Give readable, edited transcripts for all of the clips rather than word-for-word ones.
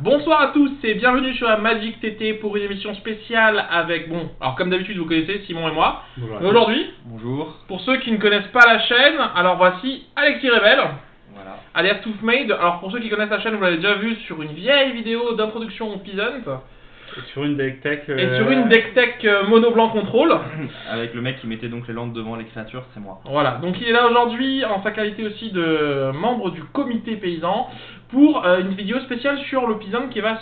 Bonsoir à tous et bienvenue sur la Magic TT pour une émission spéciale avec, alors comme d'habitude vous connaissez Simon et moi. Aujourd'hui, bonjour. Pour ceux qui ne connaissent pas la chaîne, alors voici Alexis Rebel, voilà. alias Toothmade. Alors pour ceux qui connaissent la chaîne, vous l'avez déjà vu sur une vieille vidéo d'introduction au Peasant. Et sur une deck tech. Et sur une deck tech mono blanc contrôle. Avec le mec qui mettait donc les landes devant les créatures, c'est moi. Voilà, donc il est là aujourd'hui en sa qualité aussi de membre du comité paysan pour une vidéo spéciale sur le Peasant qui va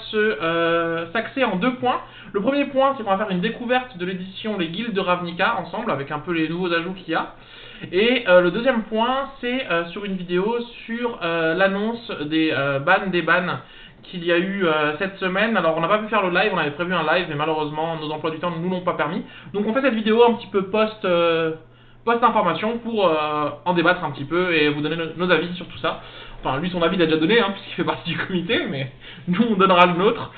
s'axer en 2 points. Le premier point, c'est qu'on va faire une découverte de l'édition Les Guildes de Ravnica ensemble avec un peu les nouveaux ajouts qu'il y a. Et le deuxième point, c'est sur une vidéo sur l'annonce des bans qu'il y a eu cette semaine. Alors on n'a pas pu faire le live, on avait prévu un live mais malheureusement nos emplois du temps ne nous l'ont pas permis. Donc on fait cette vidéo un petit peu post-information pour en débattre un petit peu et vous donner nos avis sur tout ça. Enfin lui son avis il a déjà donné puisqu'il fait partie du comité, mais nous on donnera le nôtre,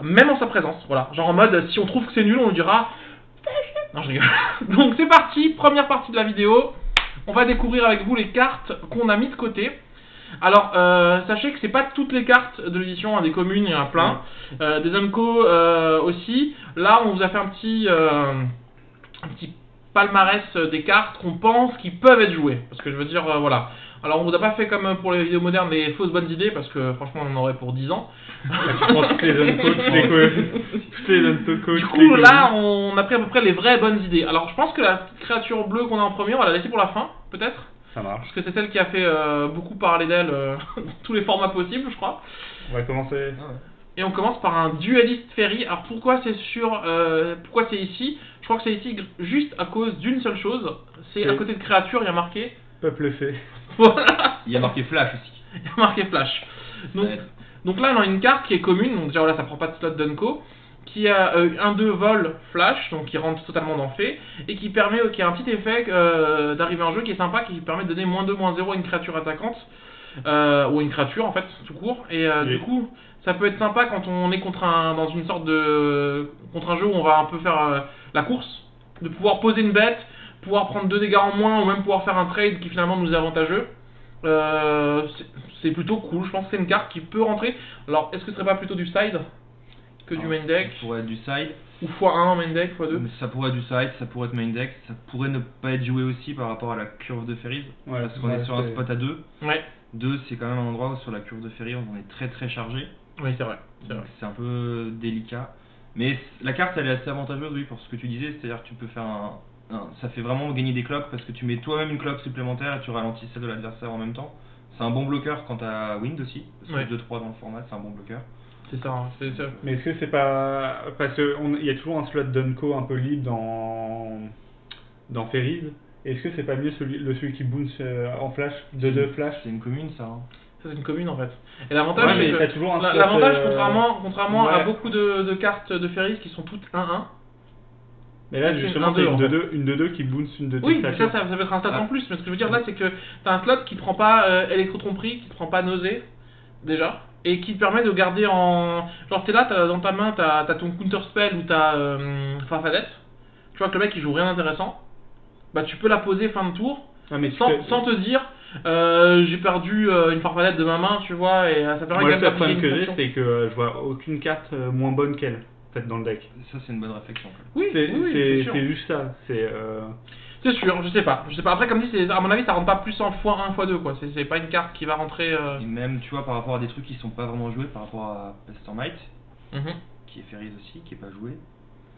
même en sa présence, voilà. Genre en mode si on trouve que c'est nul on lui dira... Non je rigole. Donc c'est parti, première partie de la vidéo. On va découvrir avec vous les cartes qu'on a mis de côté. Alors, sachez que c'est pas toutes les cartes de l'édition, des communes, il y en a plein, des unco aussi. Là, on vous a fait un petit palmarès des cartes qu'on pense qui peuvent être jouées. Parce que je veux dire, voilà. Alors, on vous a pas fait comme pour les vidéos modernes les fausses bonnes idées, parce que franchement, on en aurait pour 10 ans. Toutes les unco, Du coup, là, on a pris à peu près les vraies bonnes idées. Alors, je pense que la créature bleue qu'on a en premier, on va la laisser pour la fin, peut-être. Ça marche. Parce que c'est celle qui a fait beaucoup parler d'elle dans tous les formats possibles, je crois. On va commencer. Et on commence par un dualiste ferry. Alors pourquoi c'est pourquoi c'est ici? Je crois que c'est ici juste à cause d'une seule chose. C'est à côté de créature, il y a marqué... Peuple fait. Voilà. Il y a marqué flash aussi. Il y a marqué flash. Donc là, on a une carte qui est commune. Donc déjà, voilà, ça prend pas de slot d'unco. Qui a un 2 vol flash, donc qui rentre totalement dans fait, et qui permet, qui a un petit effet d'arriver en jeu qui est sympa, qui permet de donner -2/-0 à une créature attaquante, ou une créature en fait, tout court, et du coup, ça peut être sympa quand on est contre dans une sorte de... contre un jeu où on va un peu faire la course, de pouvoir poser une bête, pouvoir prendre 2 dégâts en moins, ou même pouvoir faire un trade qui finalement nous est avantageux. C'est plutôt cool, je pense que c'est une carte qui peut rentrer. Alors, est-ce que ce serait pas plutôt du side que du main deck? Ça pourrait être du side. Ou x1 main deck, x2. Mais ça pourrait être du side, ça pourrait être main deck, ça pourrait ne pas être joué aussi par rapport à la curve de Ferries. Ouais, parce qu'on est sur un spot à 2. Ouais. 2 c'est quand même un endroit où sur la curve de Ferries on est très chargé. Oui, c'est vrai. C'est un peu délicat. Mais la carte elle est assez avantageuse, oui, pour ce que tu disais, c'est-à-dire que tu peux faire ça fait vraiment gagner des clocks parce que tu mets toi-même une clock supplémentaire et tu ralentis celle de l'adversaire en même temps. C'est un bon bloqueur quand t'as Wind aussi, parce que 2-3 dans le format c'est un bon bloqueur. C'est ça, c'est ça. Mais est-ce que c'est pas... Parce qu'il y a toujours un slot d'unco un peu libre dans Ferries. Est-ce que c'est pas mieux celui qui bounce en flash, 2-2 flash? C'est une commune ça. Ça c'est une commune en fait. Et l'avantage c'est t'as toujours un slot, l'avantage contrairement à ouais. beaucoup de cartes de Ferries qui sont toutes 1-1. Mais là justement t'as une 2-2 qui bounce une de tes Oui, créatures. ça peut être un stat en plus, mais ce que je veux dire là c'est que t'as un slot qui te prend pas électrotromperie, qui te prend pas nausée, déjà. Et qui te permet de garder en... Genre t'es là, dans ta main, t'as ton counter spell ou t'as Farfadette. Tu vois que le mec il joue rien d'intéressant. Bah tu peux la poser fin de tour, sans te dire j'ai perdu une Farfadette de ma main, tu vois, et ça permet Moi, quand même le seul problème que j'ai, c'est que je vois aucune carte moins bonne qu'elle, en fait, dans le deck. Ça c'est une bonne réflexion. Oui, c'est juste ça. C'est sûr, je sais pas. Après, comme dit, à mon avis, ça rentre pas plus en x1, x2, quoi. C'est pas une carte qui va rentrer. Et même, tu vois, par rapport à des trucs qui sont pas vraiment joués, par rapport à Pastormite, qui est Ferries aussi, qui est pas joué.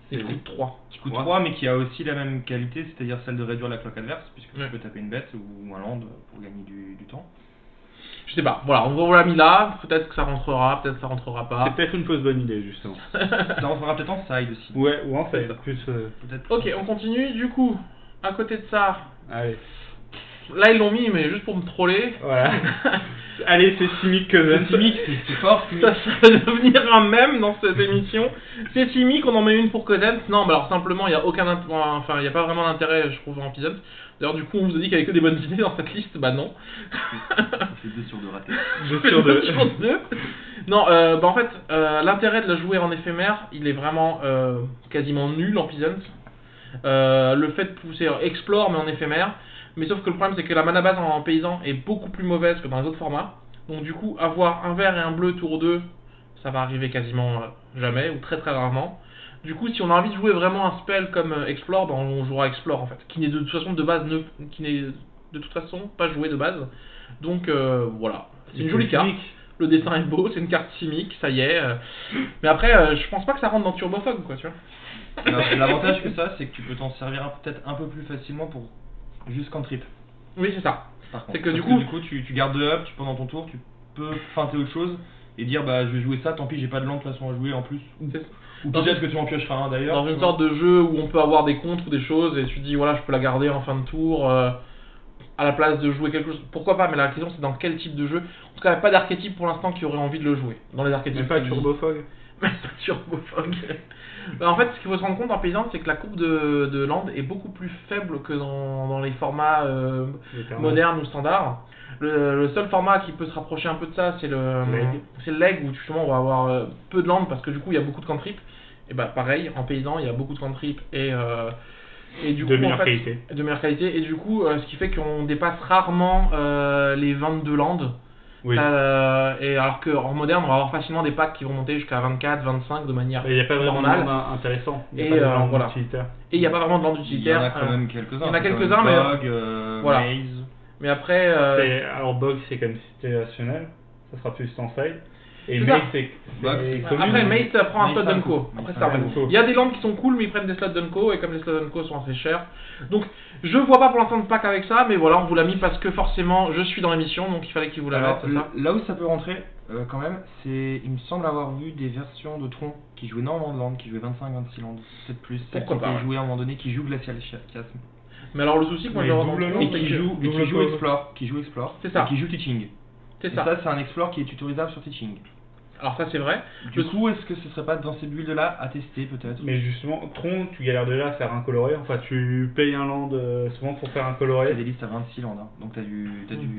Qui coûte 3. Qui coûte 3, mais qui a aussi la même qualité, c'est-à-dire celle de réduire la cloque adverse, puisque tu peux taper une bête ou un land pour gagner du temps. Je sais pas, voilà, on l'a mis là, peut-être que ça rentrera, peut-être que ça rentrera pas. C'est peut-être une fausse bonne idée, justement. Ça rentrera peut-être en side aussi. Ouais, ou en fait, plus... Ok, on continue, du coup, à côté de ça... Allez. Là, ils l'ont mis, mais juste pour me troller. Voilà. Allez, c'est Simic Cousin. Simic, c'est fort. Ça va devenir un mème dans cette émission. C'est Simic, on en met une pour Cousins. Non, mais alors simplement, il n'y a il y a pas vraiment d'intérêt, je trouve, en Peasant. D'ailleurs, du coup, on vous a dit qu'il n'y avait que des bonnes idées dans cette liste. Bah non. C'est 2 sur 2 ratés. 2 sur 2. Non, en fait, l'intérêt de la jouer en éphémère, il est vraiment quasiment nul en Peasant. Le fait de pousser Explore, mais en éphémère. Mais sauf que le problème c'est que la mana base en paysan est beaucoup plus mauvaise que dans les autres formats. Donc du coup avoir un vert et un bleu tour 2 ça va arriver quasiment jamais, ou très très rarement. Du coup, si on a envie de jouer vraiment un spell comme Explore, ben on jouera Explore en fait, qui n'est de toute façon de base qui n'est de toute façon pas joué de base. Donc voilà, c'est une jolie carte. Le dessin est beau, c'est une carte chimique, ça y est. Mais après, je pense pas que ça rentre dans Turbo Fog, quoi, tu vois. L'avantage que ça, c'est que tu peux t'en servir peut-être un peu plus facilement pour juste cantrip. Oui, c'est ça. C'est que du coup, tu gardes 2 up, pendant ton tour, tu peux feinter autre chose et dire bah je vais jouer ça, tant pis j'ai pas de land de toute façon à jouer en plus. Ou peut-être que tu en piocheras un d'ailleurs. Dans une sorte de jeu où on peut avoir des contres ou des choses et tu dis voilà je peux la garder en fin de tour à la place de jouer quelque chose. Pourquoi pas, mais la question c'est dans quel type de jeu. En tout cas, il n'y a pas d'archétype pour l'instant qui aurait envie de le jouer. Dans les archétypes. Même pas Turbo Fog. Même pas Turbo Fog. En fait, ce qu'il faut se rendre compte en paysan, c'est que la courbe de land est beaucoup plus faible que dans les formats modernes ou standards. Le seul format qui peut se rapprocher un peu de ça, c'est le leg où justement on va avoir peu de land parce que du coup il y a beaucoup de cantrips. Et bah pareil, en paysan il y a beaucoup de cantrips et du coup, de meilleure qualité. De meilleure qualité. Et du coup, ce qui fait qu'on dépasse rarement les 22 landes. Oui. Et alors qu'en moderne, on va avoir facilement des packs qui vont monter jusqu'à 24, 25 de manière normale. Il n'y a pas vraiment de land intéressant. Il n'y a pas de land voilà. utilitaire. Et il n'y a pas vraiment de land utilitaire. Il y en a quand même quelques-uns. Il y en a quelques-uns, mais Bog, voilà. Maze. Mais après. Alors Bog, c'est comme situationnel. Ça sera plus en side. Et C'est Maze, ça. c'est. Après, Maze, ça prend un Maze, slot c'est un Dunko. coup. Après, Maze, ça c'est un revient. coup. Il y a des landes qui sont cool, mais ils prennent des slots Dunko. Et comme les slots Dunko sont assez chers. Donc, je vois pas pour l'instant de pack avec ça. Mais voilà, on vous l'a mis parce que forcément, je suis dans l'émission. Donc, il fallait qu'il vous la Alors, mette. là où ça peut rentrer, quand même, c'est. Il me semble avoir vu des versions de Tron qui jouaient énormément de land, qui jouaient 25-26 landes, peut-être plus. Pourquoi qui pas, étaient jouées à un moment donné, qui jouent Glacial Chasm. Mais alors, le souci que moi Mais je double rentre land, Et c'est qui que- joue, Explore. Qui joue Explore. C'est ça. Et qui joue Teaching. C'est Et ça. ça, c'est un Explore qui est tutorisable sur Teaching. Alors, ça, c'est vrai. Du coup, est-ce que ce serait pas dans ces builds-là à tester peut-être? Mais justement, Tron, tu galères déjà à faire un coloré. Enfin, tu payes un land souvent pour faire un T'as coloré. des listes à 26 landes, hein. Donc t'as du.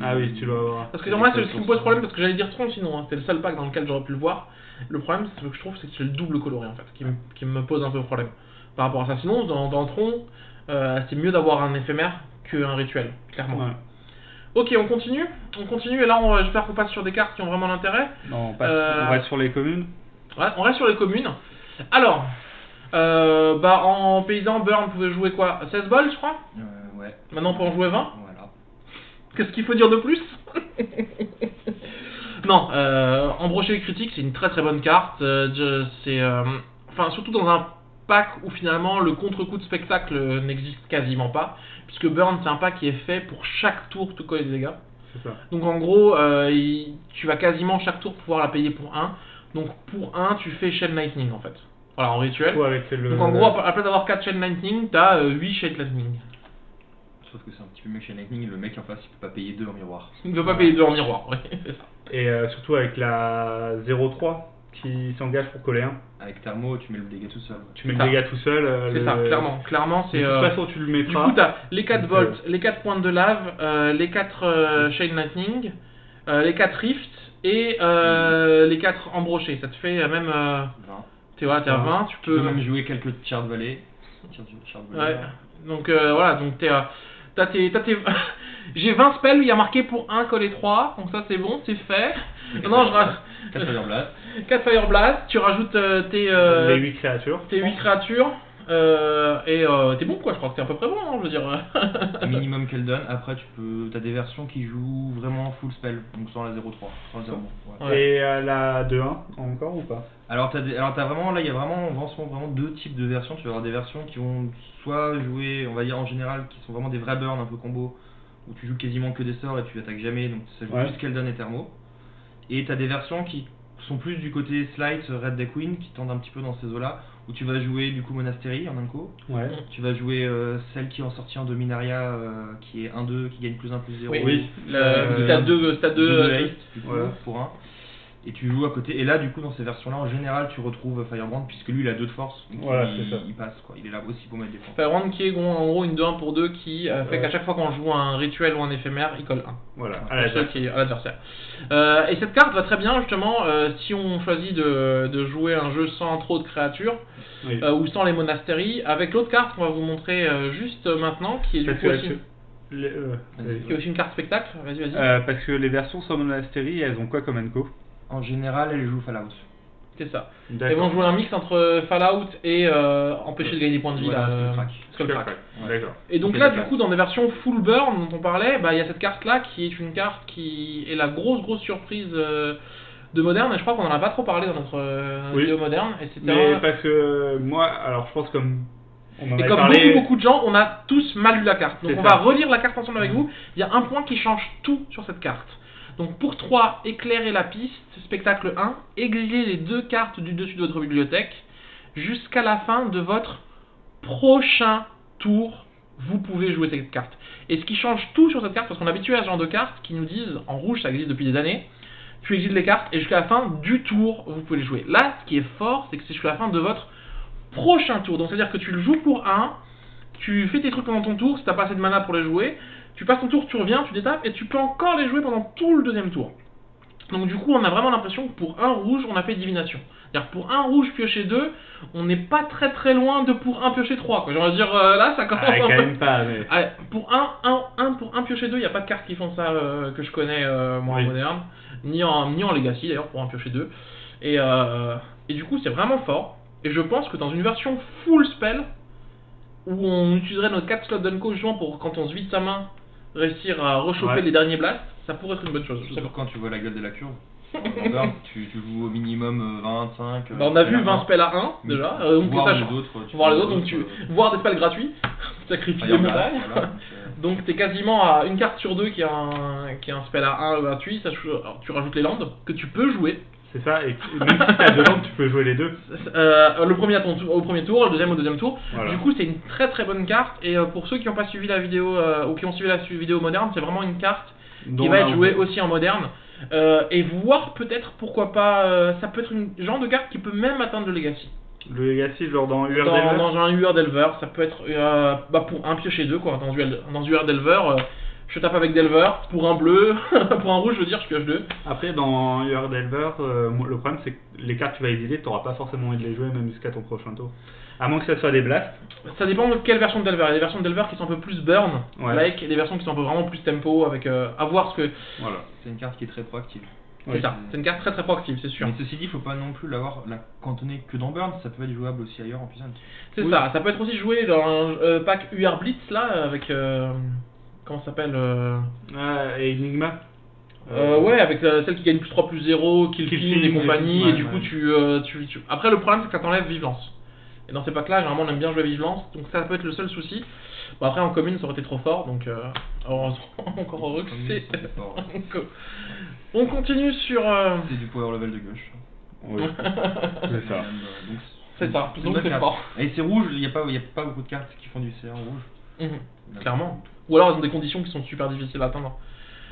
Ah oui, tu dois avoir. Parce que moi, c'est ce qui me pose problème, parce que j'allais dire Tron sinon, hein. C'était le seul pack dans lequel j'aurais pu le voir. Le problème, c'est que je trouve, c'est que c'est le double coloré en fait, qui me pose un peu problème par rapport à ça. Sinon, dans Tron, c'est mieux d'avoir un éphémère qu'un rituel, clairement. Ouais. Ok, on continue, et là, j'espère qu'on passe sur des cartes qui ont vraiment l'intérêt. Non, on reste sur les communes. Ouais, on reste sur les communes. Alors, en paysan, Burn pouvait jouer quoi 16 balles, je crois. Ouais. Maintenant, on peut en jouer 20. Voilà. Qu'est-ce qu'il faut dire de plus? Non, embrocher les critiques, c'est une très très bonne carte. Surtout dans un pack où finalement le contre-coup de spectacle n'existe quasiment pas, puisque Burn c'est un pack qui est fait pour chaque tour te coller des dégâts. C'est ça. Donc en gros, tu vas quasiment chaque tour pouvoir la payer pour 1. Donc pour 1, tu fais Shell Lightning en fait. Voilà, en rituel. Ou avec le... Donc en gros, à la place d'avoir 4 Shell Lightning, t'as 8 Shell Lightning. Sauf que c'est un petit peu mieux que chez Lightning, le mec en face il peut pas payer 2 en miroir. Il ne veut pas payer 2 en miroir, oui, c'est ça. Et surtout avec la 0-3 qui s'engage pour coller 1. Avec Thermo, tu mets le dégât tout seul. Tu mets C'est le ça. dégât tout seul. C'est ça, clairement c'est... De toute façon, tu le Du mettras. coup, t'as les 4 Donc, volts, les 4 pointes de lave, les 4 Shade Lightning, les 4 rifts et les 4 embrochés. Ça te fait même... 20. T'es à 20, tu Tu peux peux... même jouer quelques Shard Valley. Ouais, donc voilà, donc t'as tes... J'ai 20 spells, il y a marqué pour 1 coller 3, donc ça c'est bon, c'est fait. Non, je rajoute 4 Fire Blast. 4 Fire Blast, tu rajoutes les 8 créatures. tes 8 créatures, et t'es bon quoi, je crois que t'es à peu près bon, hein, je veux dire. Minimum qu'elle donne. Après, t'as des versions qui jouent vraiment full spell, donc sans la 0-3, sans la 0. Ouais. Ouais. Et la 2-1 encore ou pas? Alors t'as vraiment, là il y a vraiment, en ce moment, vraiment 2 types de versions. Tu vas avoir des versions qui vont soit jouer, on va dire en général, qui sont vraiment des vrais burns un peu combo, où tu joues quasiment que des sorts et tu attaques jamais, donc ça joue plus Keldon et Thermo. Et t'as des versions qui sont plus du côté Slight, Red Deck Queen, qui tendent un petit peu dans ces eaux-là, où tu vas jouer du coup Monastery en un coup. Ouais. Tu vas jouer celle qui est en sortie en Dominaria, qui est 1-2, qui gagne +1/+0. Oui, stade 2, voilà, pour 1. Et tu joues à côté, et là du coup dans ces versions là en général tu retrouves Firebrand puisque lui il a 2 de force, donc voilà, il passe quoi, il est là aussi pour mettre des points. Firebrand qui est en gros une 2-1 pour 2 qui fait qu'à chaque fois qu'on joue un rituel ou un éphémère, il colle 1. Voilà, à l'adversaire. Et cette carte va très bien justement si on choisit de jouer un jeu sans trop de créatures, oui. Ou sans les monasteries, avec l'autre carte qu'on va vous montrer juste maintenant, qui est du coup aussi... Qui est aussi une carte spectacle, vas-y. Parce que les versions sans monastery, elles ont quoi comme enco? En général, elle joue Fallout. C'est ça. Ils D'accord. vont jouer un mix entre Fallout et empêcher de gagner des points de vie. Voilà, là, Skullcrack. Skullcrack. D'accord. Et donc Ok, là, d'accord. du coup, dans des versions full burn dont on parlait, il y a cette carte-là qui est une carte qui est la grosse surprise de Modern. Et je crois qu'on en a pas trop parlé dans notre Oui. vidéo Modern. Et c'était Mais parce que moi, alors je pense comme on en Et avait comme parlé. beaucoup de gens, on a tous mal lu la carte. Donc C'est on ça. va relire la carte ensemble avec vous. Il y a un point qui change tout sur cette carte. Donc pour 3, éclairer la piste, spectacle 1, exilez les 2 cartes du dessus de votre bibliothèque. Jusqu'à la fin de votre prochain tour, vous pouvez jouer cette carte. Et ce qui change tout sur cette carte, parce qu'on est habitué à ce genre de cartes qui nous disent, en rouge ça existe depuis des années, tu exiles les cartes et jusqu'à la fin du tour, vous pouvez les jouer. Là, ce qui est fort, c'est que c'est jusqu'à la fin de votre prochain tour. Donc c'est-à-dire que tu le joues pour 1, tu fais tes trucs pendant ton tour, si t'as pas assez de mana pour les jouer, tu passes ton tour, tu reviens, tu détapes, et tu peux encore les jouer pendant tout le deuxième tour. Donc du coup, on a vraiment l'impression que pour un rouge, on a fait divination. C'est-à-dire que pour un rouge pioché 2, on n'est pas très loin de pour un pioché 3. Quoi. J'aimerais dire, là, ça commence Ah, un quand peu... même pas. Mais... Ah, pour un pioché 2, il n'y a pas de cartes qui font ça que je connais moi Oui. en moderne, ni en Legacy d'ailleurs pour un pioché 2. Et du coup, c'est vraiment fort. Et je pense que dans une version full spell, où on utiliserait nos 4 slots d'Unco justement pour quand on se vide sa main, réussir à rechauffer Ouais. les derniers blasts, ça pourrait être une bonne chose. Je sais Surtout pas. quand tu vois la gueule de la curve. Dans Burn, tu joues au minimum 25. Bah, on a vu 20 spells à 1 déjà, donc voir ça, les je- autres. voir les autres, donc tu voir des spells gratuits, sacrifier des montagnes. Donc t'es quasiment à une carte sur 2 qui a un spell à 1 gratuit, alors, tu rajoutes les landes que tu peux jouer. C'est ça, et même si t'as 2 landes, tu peux jouer les deux. Le premier au premier tour, le deuxième au deuxième tour. Voilà. Du coup, c'est une très bonne carte. Et pour ceux qui n'ont pas suivi la vidéo ou qui ont suivi la vidéo moderne, c'est vraiment une carte Dont qui va là, être on- jouée aussi en moderne. Et voir peut-être pourquoi pas, ça peut être une genre de carte qui peut même atteindre le Legacy. Le Legacy, genre dans UR Dans un UR Delver, ça peut être pour un piocher 2 quoi. Dans UR Delver, je tape avec Delver pour un bleu, pour un rouge, je veux dire, je pioche 2. Après, dans UR Delver, le problème c'est que les cartes que tu vas exiler, tu n'auras pas forcément envie de les jouer même jusqu'à ton prochain tour. À moins que ce soit des blasts. Ça dépend de quelle version de Delver. Il y a des versions de Delver qui sont un peu plus burn, Ouais. like, et des versions qui sont un peu vraiment plus tempo, avec à voir ce que. Voilà. C'est une carte qui est très proactive. C'est Oui. ça, c'est une carte très proactive, c'est sûr. Mais ceci dit, faut pas non plus la cantonner que dans Burn, ça peut être jouable aussi ailleurs en puissance. C'est Oui. ça peut être aussi joué dans un pack UR Blitz là, avec. Comment ça s'appelle Et Enigma. Ouais, avec celle qui gagne plus 3 plus 0, Kill Kill Team et Team, compagnie, ouais, et du coup tu. Après, le problème c'est que ça t'enlève Vive Lance. Et dans ces packs là, généralement on aime bien jouer Vive Lance, donc ça peut être le seul souci. Bon, après en commune ça aurait été trop fort, donc heureusement, encore heureux que c'est. fort. On continue sur. C'est du power level de gauche. Oui. C'est ça. Donc, C'est ça, une donc bonne c'est carte. fort. Et c'est rouge, il n'y a pas beaucoup de cartes qui font du CR rouge. Clairement. Ou alors elles ont des conditions qui sont super difficiles à atteindre.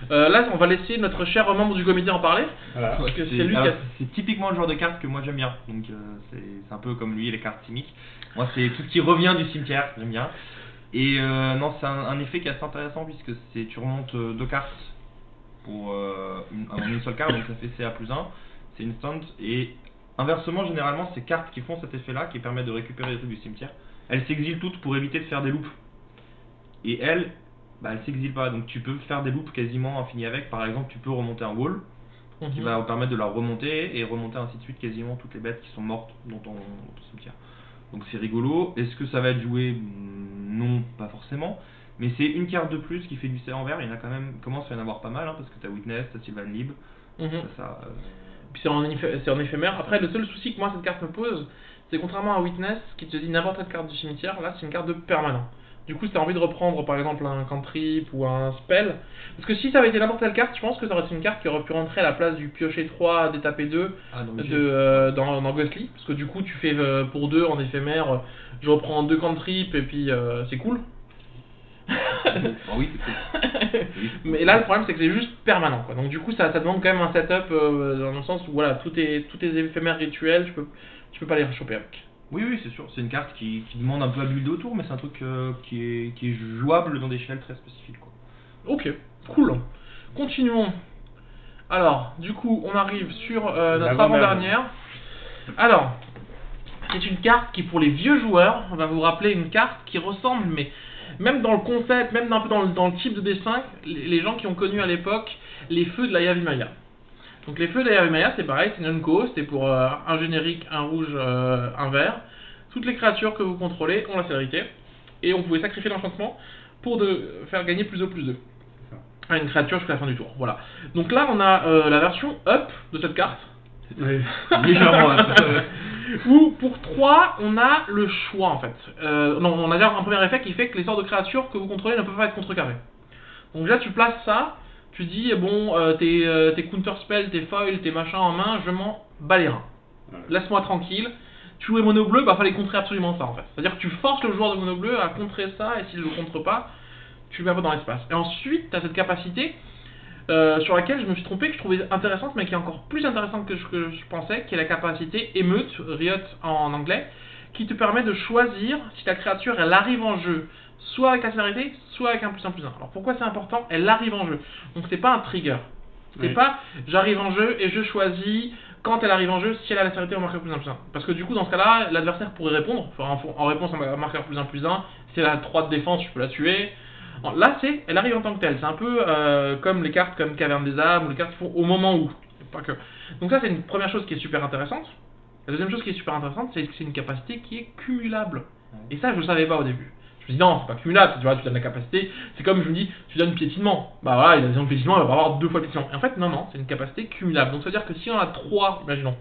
Là, on va laisser notre cher membre du comité en parler. Voilà. Parce que C'est c'est lui qui alors, a. c'est typiquement le genre de carte que moi j'aime bien. Donc c'est un peu comme lui, les cartes simiques. Moi c'est tout ce qui revient du cimetière, j'aime bien. Et non, c'est un effet qui est assez intéressant puisque tu remontes 2 cartes pour une seule carte, donc ça fait CA+1. C'est une stunt. Et inversement, généralement, ces cartes qui font cet effet-là, qui permettent de récupérer les trucs du cimetière, elles s'exilent toutes pour éviter de faire des loops. Et elles s'exilent pas, donc tu peux faire des loops quasiment infinis avec. Par exemple, tu peux remonter un wall qui va permettre de la remonter et remonter ainsi de suite quasiment toutes les bêtes qui sont mortes dans ton cimetière. Donc c'est rigolo. Est-ce que ça va être joué? Non, pas forcément. Mais c'est une carte de plus qui fait du C en vert. Il y en a quand même, commence à y en avoir pas mal, hein, parce que t'as Witness, t'as Sylvan Lib, ça. Puis c'est en éphémère. Après, le seul souci que moi cette carte me pose, c'est contrairement à Witness qui te dit n'importe quelle carte du cimetière, là c'est une carte de permanent. Du coup, si t'as envie de reprendre par exemple un cantrip ou un spell, parce que si ça avait été n'importe quelle carte, je pense que ça aurait été une carte qui aurait pu rentrer à la place du piocher 3, d'étaper 2 dans Ghostly, parce que du coup tu fais pour 2 en éphémère, je reprends 2 cantrips et puis c'est cool. Oui, c'est cool. Mais là le problème c'est que c'est juste permanent quoi. Donc du coup ça demande quand même un setup dans le sens où voilà, tous tes éphémères rituels, tu peux pas les rechoper avec. Oui, c'est sûr. C'est une carte qui demande un peu à builder autour, mais c'est un truc qui est jouable dans des échelles très spécifiques, quoi. Ok, cool. Continuons. Alors, du coup, on arrive sur notre avant-dernière. Alors, c'est une carte qui, pour les vieux joueurs, on va vous rappeler une carte qui ressemble, mais même dans le concept, même un peu dans le type de dessin, les gens qui ont connu à l'époque les feux de la Yavimaya. Donc les feux d'Aya Maya, c'est pareil, c'est une Unco, c'était pour un générique, un rouge, un vert. Toutes les créatures que vous contrôlez ont la célérité, et on pouvait sacrifier l'enchantement pour faire gagner plus 2/+2 à une créature jusqu'à la fin du tour. Voilà. Donc là, on a la version up de cette carte. Oui. Légèrement. Où pour 3, on a le choix en fait. Non, on a déjà un premier effet qui fait que les sorts de créatures que vous contrôlez ne peuvent pas être contrecarrés. Donc là, tu places ça, tu dis, bon, tes counter spells, tes foils, tes machins en main, je m'en bats les reins. Ouais. Laisse-moi tranquille. Tu jouais mono bleu, bah fallait contrer absolument ça en fait. C'est-à-dire que tu forces le joueur de mono bleu à contrer ça, et s'il ne le contre pas, tu le mets un peu dans l'espace. Et ensuite, tu as cette capacité sur laquelle je me suis trompé, que je trouvais intéressante, mais qui est encore plus intéressante que je pensais, qui est la capacité émeute, riot en anglais, qui te permet de choisir si ta créature elle arrive en jeu, soit avec la célérité, soit avec un +1/+1. Alors pourquoi c'est important? Elle arrive en jeu. Donc c'est pas un trigger. C'est Oui. pas j'arrive en jeu et je choisis quand elle arrive en jeu si elle a la célérité ou marqueur +1/+1. Parce que du coup dans ce cas-là, l'adversaire pourrait répondre, en réponse à un marqueur +1/+1, si elle a 3 de défense, je peux la tuer. Alors, là, elle arrive en tant que telle. C'est un peu comme les cartes comme Caverne des âmes ou les cartes qui font au moment où. Pas que. Donc ça, c'est une première chose qui est super intéressante. La deuxième chose qui est super intéressante, c'est que c'est une capacité qui est cumulable. Et ça, je ne savais pas au début. Je me dis non, c'est pas cumulable. Tu vois, tu donnes la capacité. C'est comme je me dis, tu donnes piétinement. Bah voilà, il a des piétinement, il va avoir 2 fois piétinement. Et en fait, non, c'est une capacité cumulable. Donc ça veut dire que si on a 3, imaginons,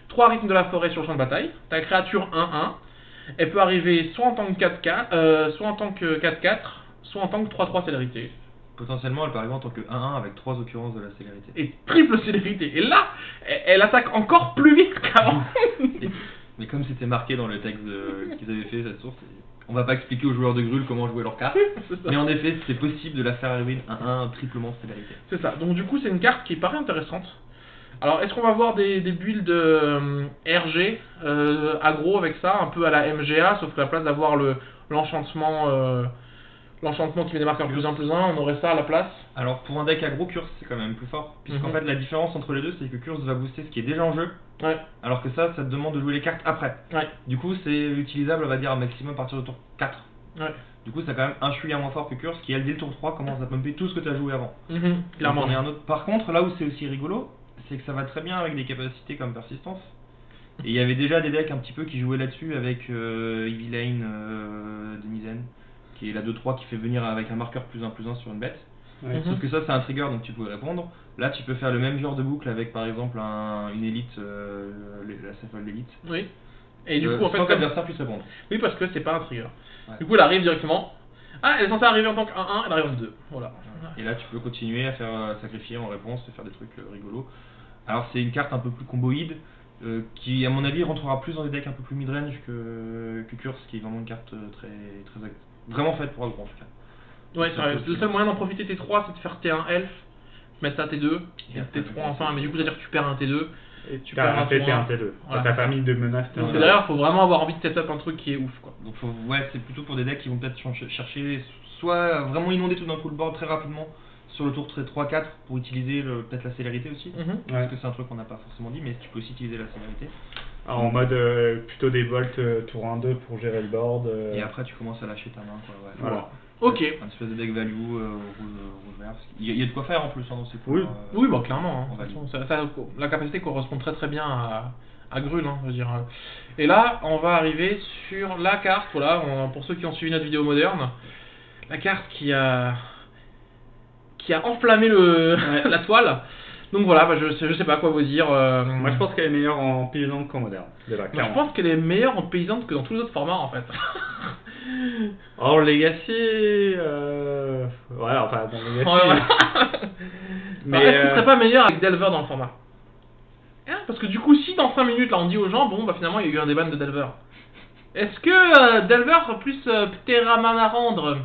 3 rythmes de la forêt sur le champ de bataille, ta créature 1/1, elle peut arriver soit en tant que 4/4, soit en tant que 4/4, soit en tant que 3/3 célérité. Potentiellement, elle peut arriver en tant que 1-1 avec 3 occurrences de la célérité. Et triple célérité. Et là, elle attaque encore plus vite qu'avant. Mais comme c'était marqué dans le texte qu'ils avaient fait, cette source, on va pas expliquer aux joueurs de Grul comment jouer leur carte. C'est ça. Mais en effet, c'est possible de la faire arriver 1-1 triplement célérité. C'est ça. Donc du coup, c'est une carte qui paraît intéressante. Alors, est-ce qu'on va voir des builds RG aggro avec ça, un peu à la MGA, sauf qu'à la place d'avoir l'enchantement qui met des marqueurs +1/+1, on aurait ça à la place. Alors pour un deck aggro, Curse c'est quand même plus fort, puisqu'en fait la différence entre les deux c'est que Curse va booster ce qui est déjà en jeu, Ouais, alors que ça te demande de jouer les cartes après. ouais, Du coup c'est utilisable on va dire un maximum à partir de tour 4. ouais. Du coup c'est quand même un chouïa moins fort que Curse qui elle dès le tour 3 commence à pumper tout ce que tu as joué avant. Clairement. Donc, on est un autre. Par contre là où c'est aussi rigolo, c'est que ça va très bien avec des capacités comme Persistance. Et il y avait déjà des decks un petit peu qui jouaient là-dessus avec Evilaine Denizen, qui est la 2/3 qui fait venir avec un marqueur +1/+1 sur une bête. Ouais. Sauf que ça c'est un trigger donc tu peux répondre. Là tu peux faire le même genre de boucle avec par exemple une élite, la Cephale d'élite. Oui. Et du coup, en fait, sans que comme... l'adversaire puisse répondre. oui, parce que c'est pas un trigger. Ouais. Du coup, elle arrive directement. Ah, elle est censée arriver en tant que 1/1, elle arrive en 2. Voilà. Et là tu peux continuer à faire sacrifier en réponse et faire des trucs rigolos. Alors c'est une carte un peu plus comboïde qui à mon avis rentrera plus dans des decks un peu plus mid-range que Curse qui est vraiment une carte très vraiment faite pour aggro en tout cas. Ouais, c'est vrai. Le seul moyen d'en profiter T3, c'est de faire T1 elf, mettre ça à T2, et après, T3 enfin, mais du coup, c'est-à-dire que tu perds un T2. Et Tu tu as un perds un T1, tour, T2. voilà. T'as pas mis de menace. Donc t'as- derrière, faut vraiment avoir envie de setup un truc qui est ouf, quoi. Donc ouais, c'est plutôt pour des decks qui vont peut-être chercher soit vraiment inonder tout d'un coup le board très rapidement sur le tour 3-4 pour utiliser peut-être la célérité aussi. Parce que c'est un truc qu'on n'a pas forcément dit, mais tu peux aussi utiliser la célérité. Alors, en mode plutôt des bolts tour 1-2 pour gérer le board. Et après tu commences à lâcher ta main quoi. Ouais. Voilà. Ok. Un espèce de deck value rouge vert. Il y a de quoi faire en plus hein, dans ces Oui. cours, Oui, bah clairement. Hein. on va De toute façon, la capacité correspond très très bien à Grul, hein, je veux dire. Et là, on va arriver sur la carte, voilà, pour ceux qui ont suivi notre vidéo moderne, la carte qui a enflammé la toile. Donc voilà, bah, je sais pas quoi vous dire. Moi, je pense qu'elle est meilleure en paysante qu'en moderne. Déjà, Moi, je clairement. pense qu'elle est meilleure en paysante que dans tous les autres formats en fait. Or, Legacy. Ouais, enfin, dans Legacy. Ouais, ouais. Mais. Alors, est-ce que ce serait pas meilleur avec Delver dans le format? Hein, parce que du coup, si dans 5 minutes là on dit aux gens, bon bah finalement il y a eu un déban de Delver. Est-ce que Delver sera plus Pteramanarandre?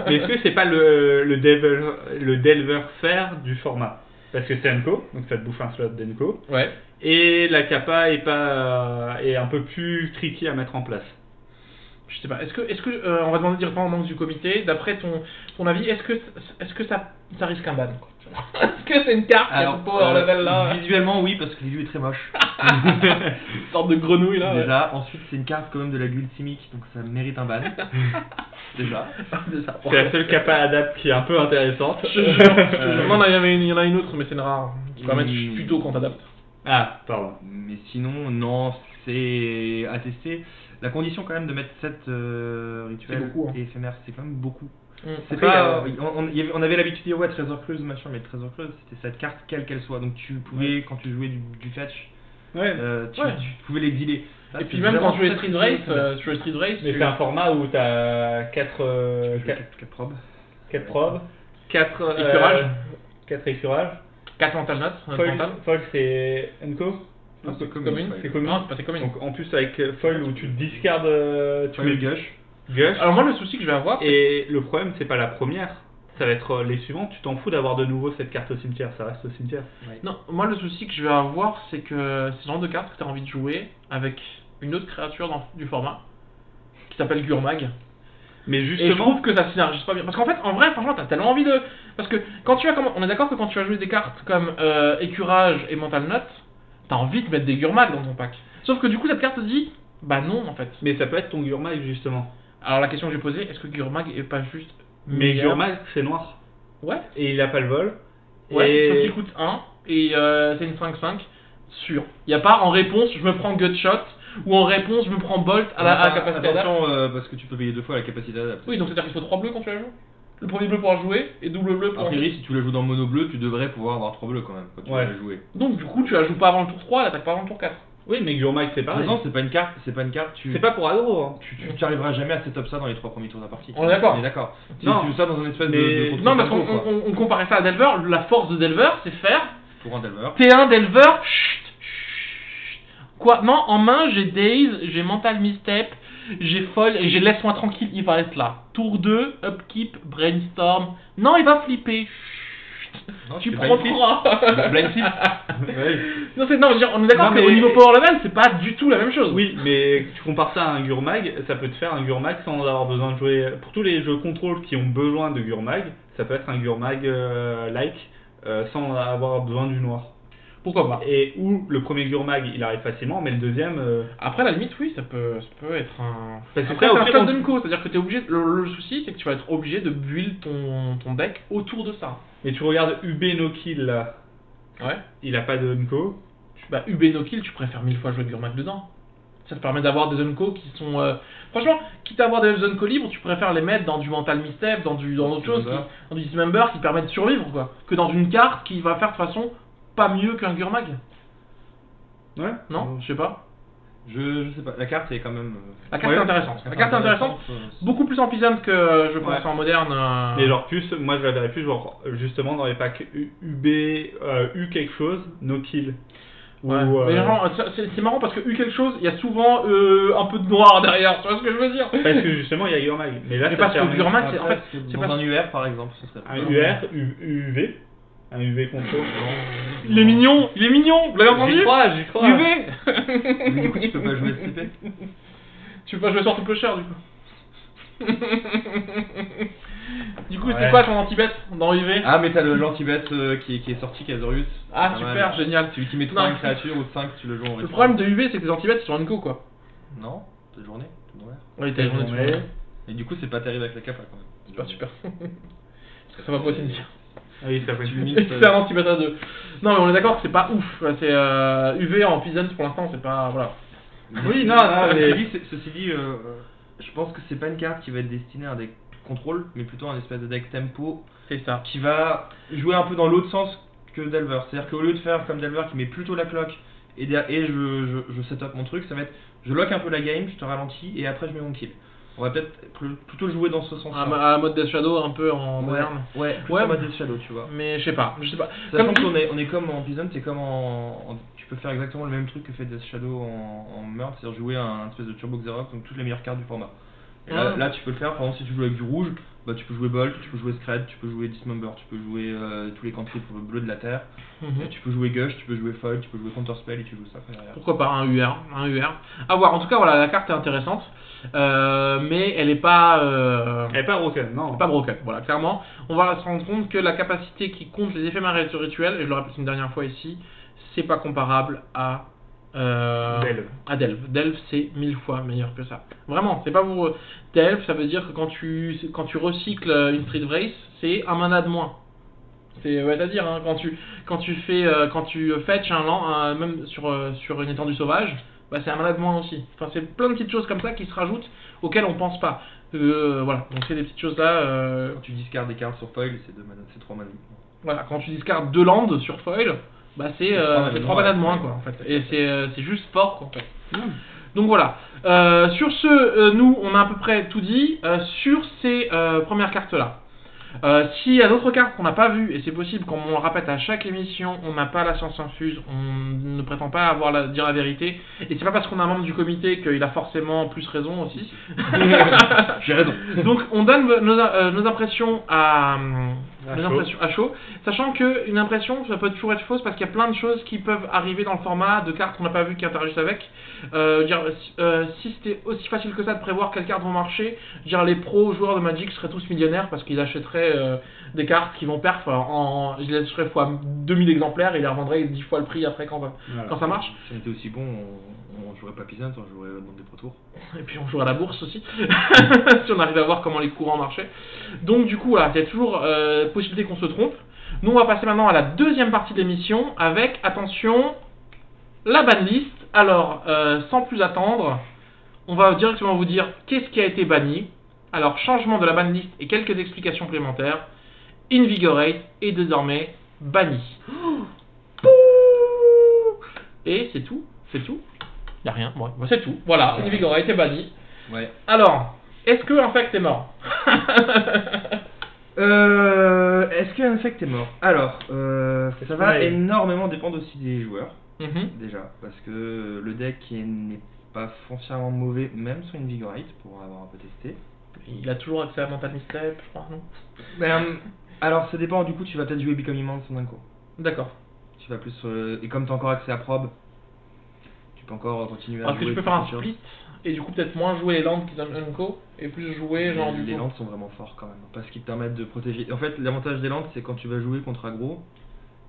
Mais est-ce que c'est pas le Delver faire du format? Parce que c'est Enco, donc ça te bouffe un slot d'Enco. Ouais. Et la kappa est un peu plus tricky à mettre en place. Je sais pas. Est-ce que on va demander directement aux membres du comité, d'après ton avis, est-ce que ça risque un ban quoi? Est-ce que c'est une carte qui a Alors, un power level là? visuellement oui parce que l'illu est très moche. Une sorte de grenouille là. ouais. Déjà, ensuite c'est une carte quand même de la guilde simique donc ça mérite un ban. Déjà. C'est la seule kappa adapt qui est un peu intéressante. Je te jure. Non, il y en a une autre, mais c'est une rare. qui permettent plutôt qu'on t'adapte. Ah, pardon. Mais sinon, non, c'est à tester. La condition quand même de mettre 7 rituels beaucoup, hein. et éphémères, c'est quand même beaucoup. C'est Après, pas, on avait l'habitude de dire ouais, Trésor Creuse, machin, mais Trésor Creuse, c'était cette carte quelle qu'elle soit. Donc tu pouvais, quand tu jouais du fetch, Ouais. tu pouvais l'exiler. Là, Et puis c'est même quand vraiment tu jouais très Street Race, Mais tu c'est un format où t'as 4 4 probes. probes, 4 Écurages. 4 écurages. 4 mental notes. Foil c'est Enco. Non, c'est commune. ouais. C'est commune. Non, c'est pas tes communes. Donc en plus avec Foil où tu discardes, tu Foil mets gush. gush. Alors moi le souci que je vais avoir, Et le problème c'est pas la première, ça va être les suivantes. Tu t'en fous d'avoir de nouveau cette carte au cimetière, ça reste au cimetière. non, moi le souci que je vais avoir, c'est que c'est le genre de carte que tu as envie de jouer avec une autre créature du format qui s'appelle Gurmag. Mais Et je justement, trouve que ça synergise pas bien. Parce qu'en fait, en vrai, franchement, t'as tellement envie de. Parce que quand tu as. On est d'accord que quand tu vas jouer des cartes comme Écurage et Mental Note, t'as envie de mettre des Gurmag dans ton pack. Sauf que du coup, cette carte te dit bah non en fait. mais ça peut être ton Gurmag justement. Alors la question que j'ai posée, est-ce que Gurmag est pas juste. Mais meilleur Gurmag c'est noir. Ouais. Et il a pas le vol. Ouais, Et- sauf qu'il coûte 1 et c'est une 5-5 sûr. Y a pas en réponse, je me prends Gutshot ou en réponse, je me prends Bolt à la capacité d'adapte. Attention, parce que tu peux payer 2 fois la capacité d'adapte. Oui, donc c'est-à-dire qu'il faut 3 bleus quand tu la joues. Le premier bleu pour la jouer et double bleu pour A la priori, si tu la joues dans mono bleu, tu devrais pouvoir avoir 3 bleus quand même quand tu Ouais. vas la jouer. Donc du coup, tu la joues pas avant le tour 3, elle attaque pas avant le tour 4. Oui, mais Gurmag c'est De toute pareil. façon, c'est pas une carte, tu C'est pas pour aggro. Hein. tu arriveras jamais à setup ça dans les 3 premiers tours de la partie. On est d'accord. Si Non. tu joues ça dans un espèce Mais- de contre Non, parce tempo, quoi. qu'on comparait ça à Delver. La force de Delver, c'est faire Pour un Delver. T1 Delver. Chut, chut. Quoi? Non, en main, j'ai Daze, j'ai Mental Misstep, j'ai Foil et j'ai Laisse-moi tranquille, il va être là. Tour 2, Upkeep, Brainstorm. Non, il va flipper. Chut. Non, Tu c'est prends Blind Flip. 3. Blind Flip. Ouais. Non, je veux dire, on est d'accord Non, qu'au mais- niveau power level, c'est pas du tout la même chose. Oui, mais tu compares ça à un Gurmag, ça peut te faire un Gurmag sans avoir besoin de jouer. Pour tous les jeux contrôle qui ont besoin de Gurmag, ça peut être un Gurmag like sans avoir besoin du noir. Pourquoi pas? Et où le premier Gurmag il arrive facilement, mais le deuxième. Après, à la limite, oui, ça peut être un. Parce que Après, ça, au c'est un pire, slot on- d'Unco, c'est-à-dire que t'es obligé. Le souci, c'est que tu vas être obligé de build ton deck autour de ça. Mais tu regardes UB no kill là, Ouais. il a pas de Unco. Bah, UB no kill, tu préfères 1000 fois jouer de Gurmag dedans. Ça te permet d'avoir des Unco qui sont. Franchement, quitte à avoir des Unco libres, tu préfères les mettre dans du Mental Misstep, dans autre chose, dans du Dismember qui permet de survivre, quoi. Que dans une carte qui va faire de toute façon pas mieux qu'un Gurmag. Ouais. Non? Je sais pas. Je sais pas, la carte est quand même. La carte Ouais. est intéressante. La carte est intéressante. Beaucoup plus en peasant que je pense Ouais. en moderne. Mais genre plus, moi je la verrais plus genre justement dans les packs UB, U quelque chose, no kill. Ou, Ouais. Mais genre, c'est marrant parce que eu quelque chose, il y a souvent un peu de noir derrière, tu vois ce que je veux dire? parce que justement il y a Gurmag. Mais là Mais ça parce que permet Gurmag, c'est en Après, fait, c'est dans pas. un UR par exemple, ce serait. un UR, UV, un UV contrôle. Il est mignon, il est mignon, vous l'avez entendu? J'y crois, j'y crois. UV. Mais du coup, tu peux pas jouer SCP. Tu peux pas jouer sur tout peu cher du coup. Du coup, Ouais. c'est quoi ton anti-bet dans UV? Ah, mais t'as l'anti-bet qui est sorti, Kazorius. Ah, Pas super, mal. génial. Celui qui met 3 Non. une créature ou 5, tu le joues en Le rétro. problème de UV, c'est que les anti-bets ils sont un go quoi. Non, toute journée, tout noir. Oui, t'as raison. Ouais. Et du coup, c'est pas terrible avec la capa quand même. C'est pas super. Parce que ça va pas aussi dire. Ah oui, ça fait Tu une mixes, C'est un anti-bet à 2. Non, mais on est d'accord que c'est pas ouf. C'est UV en Peasant pour l'instant, c'est pas. Voilà. Oui, non, non, mais- Ceci dit, je pense que c'est pas une carte qui va être destinée à un deck contrôle, mais plutôt un espèce de deck tempo C'est ça. qui va jouer un peu dans l'autre sens que Delver. C'est-à-dire qu'au lieu de faire comme Delver qui met plutôt la cloque et je set up mon truc, ça va être je lock un peu la game, je te ralentis et après je mets mon kill. On va peut-être plutôt le jouer dans ce sens-là. À mode Death Shadow, un peu en moderne. Ouais, plutôt Ouais, en mode mais- Death Shadow, tu vois. Mais je sais pas. Sachant Comme qu'on est comme en Peasant, c'est comme tu peux faire exactement le même truc que fait Death Shadow en Meurtre, c'est-à-dire jouer un espèce de Turbo Xerox, donc toutes les meilleures cartes du format. Et là, Ah. là, tu peux le faire, par exemple si tu joues avec du rouge, bah tu peux jouer Bolt, tu peux jouer Scred, tu peux jouer Dismember, tu peux jouer tous les cantrips bleus de la terre, tu peux jouer Gush, tu peux jouer Foil, tu peux jouer Counterspell et tu joues ça après derrière. Pourquoi pas un UR, À voir. En tout cas, voilà, la carte est intéressante, mais elle est pas. Elle est pas broken, non. Pas broken. Voilà, clairement, on va se rendre compte que la capacité qui compte les éphémères rituels, et je le répète une dernière fois ici, c'est pas comparable à. Delve. À Delve. Delve, c'est 1000 fois meilleur que ça. Vraiment, c'est pas pour. Delve, ça veut dire que quand tu recycles une Street Race, c'est un mana de moins. C'est-à-dire hein, quand tu fetch un land, même sur une étendue sauvage, bah c'est un mana de moins aussi. Enfin c'est plein de petites choses comme ça qui se rajoutent auxquelles on pense pas. Voilà, donc c'est des petites choses là. Quand tu discardes des cartes sur foil, c'est 3 mana. Voilà, quand tu discardes 2 landes sur foil, bah c'est 3 mana de moins quoi en fait. Et c'est juste fort quoi en fait. Donc voilà. Sur ce, nous on a à peu près tout dit sur ces premières cartes là. S'il y a d'autres cartes qu'on n'a pas vues, et c'est possible, comme on le répète à chaque émission, on n'a pas la science infuse, on ne prétend pas dire la vérité, et c'est pas parce qu'on est un membre du comité qu'il a forcément plus raison aussi. J'ai raison. Donc on donne nos impressions à chaud, sachant qu'une impression ça peut toujours être fausse parce qu'il y a plein de choses qui peuvent arriver dans le format de cartes qu'on n'a pas vu qui interagissent avec. Si c'était aussi facile que ça de prévoir quelles cartes vont marcher, les pros joueurs de Magic seraient tous millionnaires parce qu'ils achèteraient des cartes qui vont perf ils les achèteraient fois 2000 exemplaires et ils les revendraient 10 fois le prix après quand ça marche. Si on était aussi bon, on jouerait pas Peasant, on jouerait dans des Pro Tours. Et puis on jouerait à la bourse aussi, si on arrive à voir comment les courants marchaient. Donc du coup, voilà, il y a toujours possibilité qu'on se trompe. Nous on va passer maintenant à la deuxième partie de l'émission avec, attention, la banlist. Alors, sans plus attendre, on va directement vous dire qu'est-ce qui a été banni. Alors, changement de la banlist et quelques explications complémentaires. Invigorate est désormais banni. Et c'est tout. Y a rien, ouais, c'est tout. Voilà, Invigorate est banni. Ouais. Alors, est-ce que Infect est mort? Est-ce que Infect est mort? Alors, ça va énormément dépendre aussi des joueurs. Déjà, parce que le deck n'est pas foncièrement mauvais, même sur Invigorate, pour avoir un peu testé. Il a toujours accès à Mental Misstep, je crois, non? Alors, ça dépend, du coup, tu vas peut-être jouer Become Immense d'un coup. D'accord. Tu vas plus et comme tu as encore accès à Probe, tu peux encore continuer à jouer. Est-ce que tu peux faire un split et du coup peut-être moins jouer les landes qui donnent Unco et plus jouer genre du Les landes sont vraiment forts quand même, parce qu'ils te permettent de protéger. En fait, l'avantage des landes, c'est quand tu vas jouer contre aggro,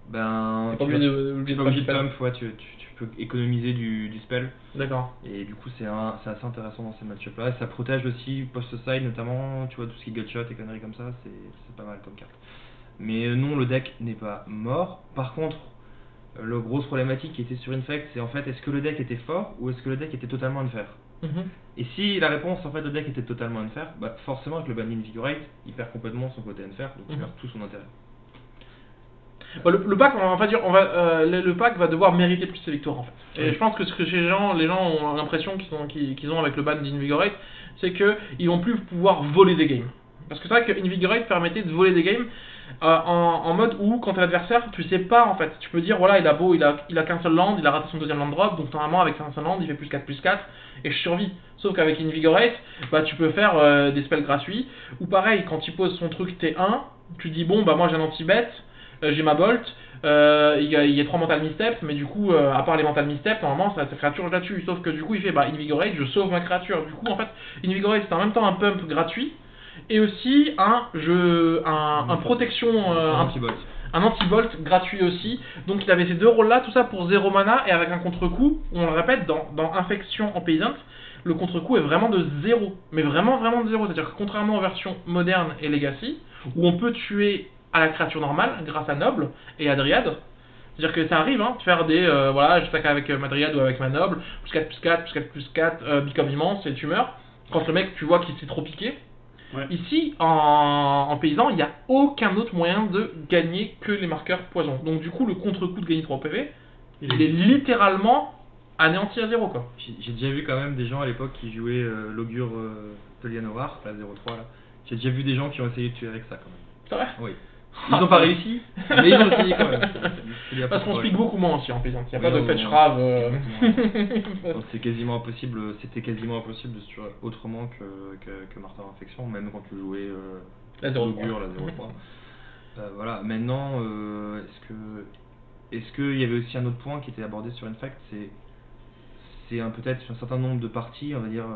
tu pas obligé de pump, ouais, tu peux économiser du spell. D'accord. Et du coup, c'est assez intéressant dans ces match-up là. Et ça protège aussi post-side, notamment, tu vois, tout ce qui est gutshot et conneries comme ça, c'est pas mal comme carte. Mais non, le deck n'est pas mort. Par contre, la grosse problématique qui était sur Infect, c'est en fait, est-ce que le deck était fort ou est-ce que le deck était totalement unfair? Et si la réponse, en fait, le deck était totalement unfair, bah forcément, avec le ban Invigorate, il perd complètement son côté unfair, donc il perd tout son intérêt. Le pack, le pack va devoir mériter plus ses victoires en fait. Et je pense que ce que les gens ont l'impression qu'ils ont avec le ban d'Invigorate, c'est qu'ils vont plus pouvoir voler des games. Parce que c'est vrai que Invigorate permettait de voler des games en mode où quand t'es l'adversaire, tu sais pas en fait. Tu peux dire voilà, il a qu'un seul land, il a raté son deuxième land drop, donc normalement avec un seul land, il fait plus 4/4 et je survis. Sauf qu'avec Invigorate, bah tu peux faire des spells gratuits. Ou pareil, quand il pose son truc T1, tu dis bon bah moi j'ai un anti-bet. J'ai ma Bolt, il y a 3 Mental Missteps, mais du coup, à part les Mental Missteps, normalement, sa créature je la tue. Sauf que du coup, il fait Invigorate, je sauve ma créature. Du coup, en fait, Invigorate c'est en même temps un pump gratuit et aussi un protection, un anti-bolt gratuit aussi. Donc il avait ces deux rôles là, tout ça pour 0 mana et avec un contre-coup, on le répète, dans Infection en Peasant, le contre-coup est vraiment de 0. Mais vraiment de 0. C'est-à-dire que contrairement aux versions modernes et Legacy, où on peut tuer à la créature normale grâce à Noble et à Dryad. C'est-à-dire que ça arrive de faire des voilà, je tac avec ma Dryad ou avec ma Noble, +4/+4/+4, Become Immense et tu meurs. Quand le mec tu vois qu'il s'est trop piqué. Ouais. Ici en paysan, il n'y a aucun autre moyen de gagner que les marqueurs poison. Donc du coup le contre-coup de gagner 3 PV, il est littéralement anéanti à 0 quoi. J'ai déjà vu quand même des gens à l'époque qui jouaient l'augure de Lianowar, la 0-3 là. J'ai déjà vu des gens qui ont essayé de tuer avec ça quand même. C'est vrai? Oui. Ils n'ont pas réussi, mais ils ont essayé quand même. Parce qu'on speak beaucoup moins aussi en paysan. Il n'y a pas de fetch rave. C'était quasiment impossible de se tuer autrement que Martin Infection, même quand tu jouais la 0-3. La 0-3. Voilà. Maintenant, est-ce qu'il y avait aussi un autre point qui était abordé sur Infect, c'est peut-être sur un certain nombre de parties, on va dire,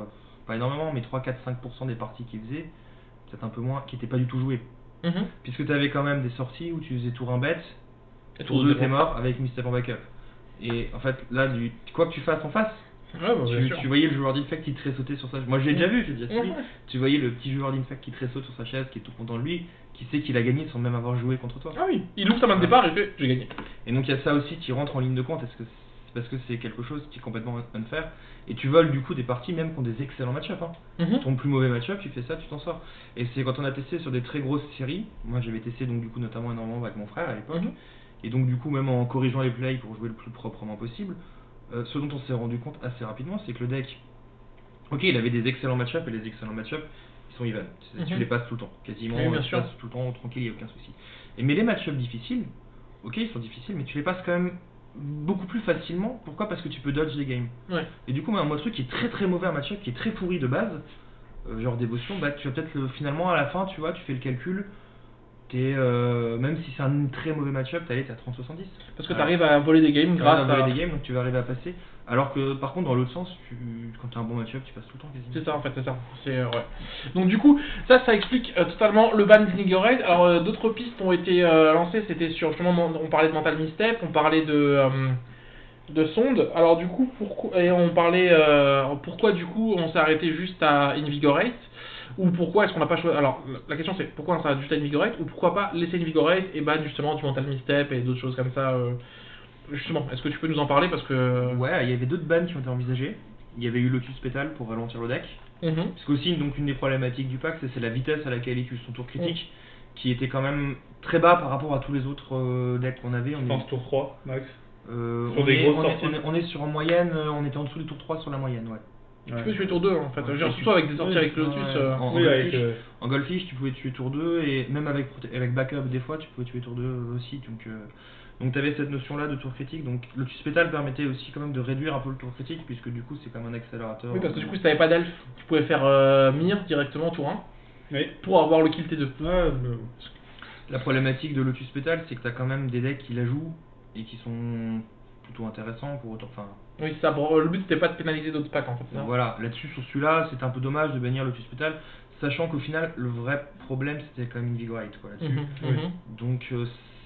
pas énormément, mais 3, 4, 5% des parties qu'il faisait, peut-être un peu moins, qui n'étaient pas du tout jouées. Puisque tu avais quand même des sorties où tu faisais tour 1 bet, tour 2 t'es mort avec Misstep en backup. Et en fait là, quoi que tu fasses en face, Ouais, bah, bien sûr. Tu voyais le joueur d'Infect qui tressautait sur sa chaise. Moi je l'ai déjà vu, j'ai déjà suivi. Ouais. Tu voyais le petit joueur d'Infect qui tressaute sur sa chaise, qui est tout content de lui, qui sait qu'il a gagné sans même avoir joué contre toi. Ah oui, il ouvre sa main de départ et fait j'ai gagné. Et donc il y a ça aussi qui rentre en ligne de compte, parce que c'est quelque chose qui est complètement unfair. Et tu voles du coup des parties même qui ont des excellents match-up. Hein. Ton plus mauvais match-up, tu fais ça, tu t'en sors. Et c'est quand on a testé sur des très grosses séries, moi j'avais testé donc du coup notamment énormément avec mon frère à l'époque, et donc du coup même en corrigeant les plays pour jouer le plus proprement possible, ce dont on s'est rendu compte assez rapidement, c'est que le deck, ok, il avait des excellents match-up, et les excellents match-up, ils sont even. Tu les passes tout le temps, quasiment, oui, bien tu sûr. passes tout le temps tranquille, il n'y a aucun souci. Mais les match-up difficiles, ok, ils sont difficiles, mais tu les passes quand même beaucoup plus facilement. Pourquoi? Parce que tu peux dodge les games. Ouais. Et du coup, moi, un truc qui est très très mauvais, un match-up qui est très pourri de base, genre dévotion, bah tu vas peut-être finalement à la fin, tu vois, tu fais le calcul, même si c'est un très mauvais match-up, t'es à 30-70. Parce que t'arrives à voler des games grâce à... voler des games, donc tu vas arriver à passer. Alors que par contre, dans l'autre sens, quand t'as un bon match-up, tu passes tout le temps quasiment. C'est ça en fait, c'est ça. Ouais. Donc du coup, ça explique totalement le ban d'Invigorate. Alors d'autres pistes ont été lancées, c'était sur justement, on parlait de Mental Misstep, on parlait de sonde. Alors du coup, on parlait pourquoi du coup on s'est arrêté juste à Invigorate, ou pourquoi est-ce qu'on n'a pas choisi... Alors la question c'est pourquoi on s'arrête juste à Invigorate, ou pourquoi pas laisser Invigorate et ban justement du Mental Misstep et d'autres choses comme ça. Justement, est-ce que tu peux nous en parler parce que... Ouais, il y avait d'autres bans qui ont été envisagés. Il y avait eu Lotus Petal pour ralentir le deck. Parce qu'aussi, donc une des problématiques du pack, c'est la vitesse à laquelle il use son tour critique, qui était quand même très bas par rapport à tous les autres decks qu'on avait. Je pense tour 3, max. On est sur en moyenne, on était en dessous du tour 3 sur la moyenne, ouais. Tu peux tuer tour 2 en fait, surtout avec des sorties avec Lotus. En Goldfish, tu pouvais tuer tour 2, et même avec backup des fois, tu pouvais tuer tour 2 aussi. Donc tu avais cette notion là de tour critique, donc Lotus Petal permettait aussi quand même de réduire un peu le tour critique, puisque du coup c'est comme un accélérateur. Oui, parce que du coup si t'avais pas d'elfe, tu pouvais faire Mir directement tour 1, pour avoir le kill T2. La problématique de Lotus Petal, c'est que tu as quand même des decks qui la jouent, et qui sont plutôt intéressants pour autant. Oui, c'est ça, le but c'était pas de pénaliser d'autres packs en fait. Voilà, là-dessus sur celui-là, c'était un peu dommage de bannir Lotus Petal, sachant qu'au final, le vrai problème c'était quand même Invigorate quoi là-dessus. Donc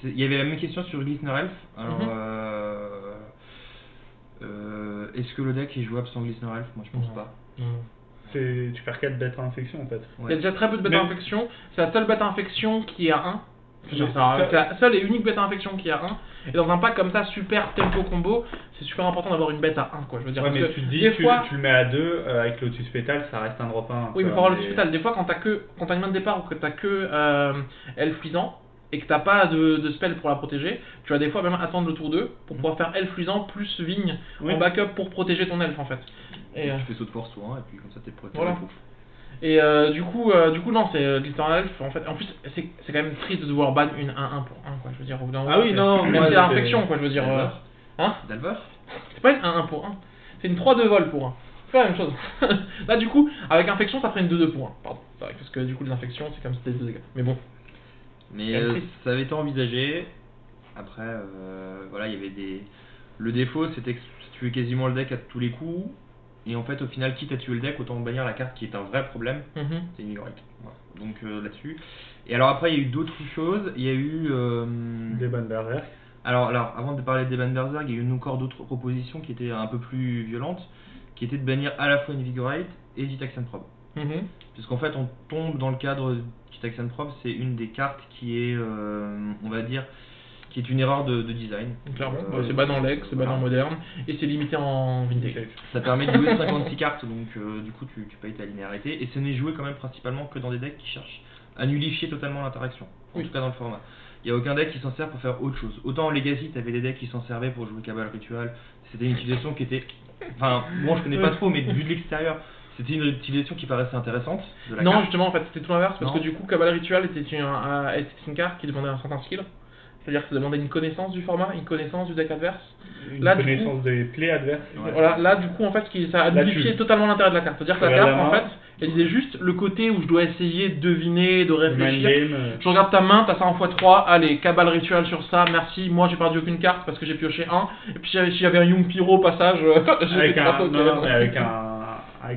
il y avait la même question sur Glistener Elf. Alors, est-ce que le deck est jouable sans Glistener Elf? Moi je pense pas. Tu perds 4 bêtes à infection en fait. Il y a déjà très peu de bêtes à infection, c'est la seule bête à infection qui est à 1. C'est la seule et unique bête à infection qui est à 1. Et dans un pack comme ça, super tempo combo, c'est super important d'avoir une bête à 1 quoi. Je veux dire, ouais, mais tu te dis, tu le mets à 2 avec Lotus Petal, ça reste un drop 1. Oui, mais pour avoir Lotus Petal, des fois quand t'as une main de départ ou que t'as que Elf Luisant et que t'as pas de spell pour la protéger, tu vas des fois même attendre le tour 2 pour pouvoir faire Elf Luisant plus Vigne en backup pour protéger ton elfe en fait. Et tu fais saut de force ou 1 et puis comme ça t'es protégé. Voilà. Et du coup non, c'est Glistener Elf en fait. En plus, c'est quand même triste de devoir ban une 1-1 pour 1 quoi. Je veux dire, ah oui, non, même c'est l'infection quoi. Je veux dire. Dalver c'est pas une 1-1 pour 1, c'est une 3-2 vol pour 1. C'est la même chose. Là, du coup, avec infection, ça ferait une 2-2 pour 1. Pardon, c'est vrai, parce que du coup, les infections, c'est comme si c'était 2 dégâts. Mais bon. Mais ça avait été envisagé. Après, voilà, il y avait des. Le défaut, c'était que tu tuais quasiment le deck à tous les coups. Et en fait, au final, quitte à tuer le deck, autant bannir la carte qui est un vrai problème. C'est Invigorate. Voilà. Donc là-dessus. Et alors après, il y a eu d'autres choses. Il y a eu. Des bans Berserk. Alors, avant de parler des bans Berserk, il y a eu encore d'autres propositions qui étaient un peu plus violentes, qui étaient de bannir à la fois Invigorate et Gitaxian Probe. Puisqu'en fait, on tombe dans le cadre de Gitaxian Probe, c'est une des cartes qui est, on va dire, qui est une erreur de design. Clairement, c'est ban en leg, c'est ban en moderne, et c'est limité en vintage. Ça permet de jouer 56 cartes, donc du coup tu payes ta linéarité, et ce n'est joué quand même principalement que dans des decks qui cherchent à nullifier totalement l'interaction, en tout cas dans le format. Il n'y a aucun deck qui s'en sert pour faire autre chose. Autant en Legacy, tu avais des decks qui s'en servaient pour jouer Cabal Ritual, c'était une utilisation qui était... Enfin, bon je connais pas trop, mais vu de l'extérieur, c'était une utilisation qui paraissait intéressante de la carte. Justement, en fait, c'était tout l'inverse, parce que du coup, Cabal Ritual était une carte qui demandait un certain skill. C'est-à-dire que ça demandait une connaissance du format, une connaissance du deck adverse. Une connaissance des plays adverses. Voilà, là du coup en fait ça a modifié totalement l'intérêt de la carte. C'est-à-dire que la carte en fait, elle disait juste le côté où je dois essayer de deviner, de réfléchir. Je regarde ta main, t'as ça en x3, allez, Cabal Ritual sur ça, merci, moi j'ai perdu aucune carte parce que j'ai pioché 1. Et puis si j'avais un Young Pyro au passage, avec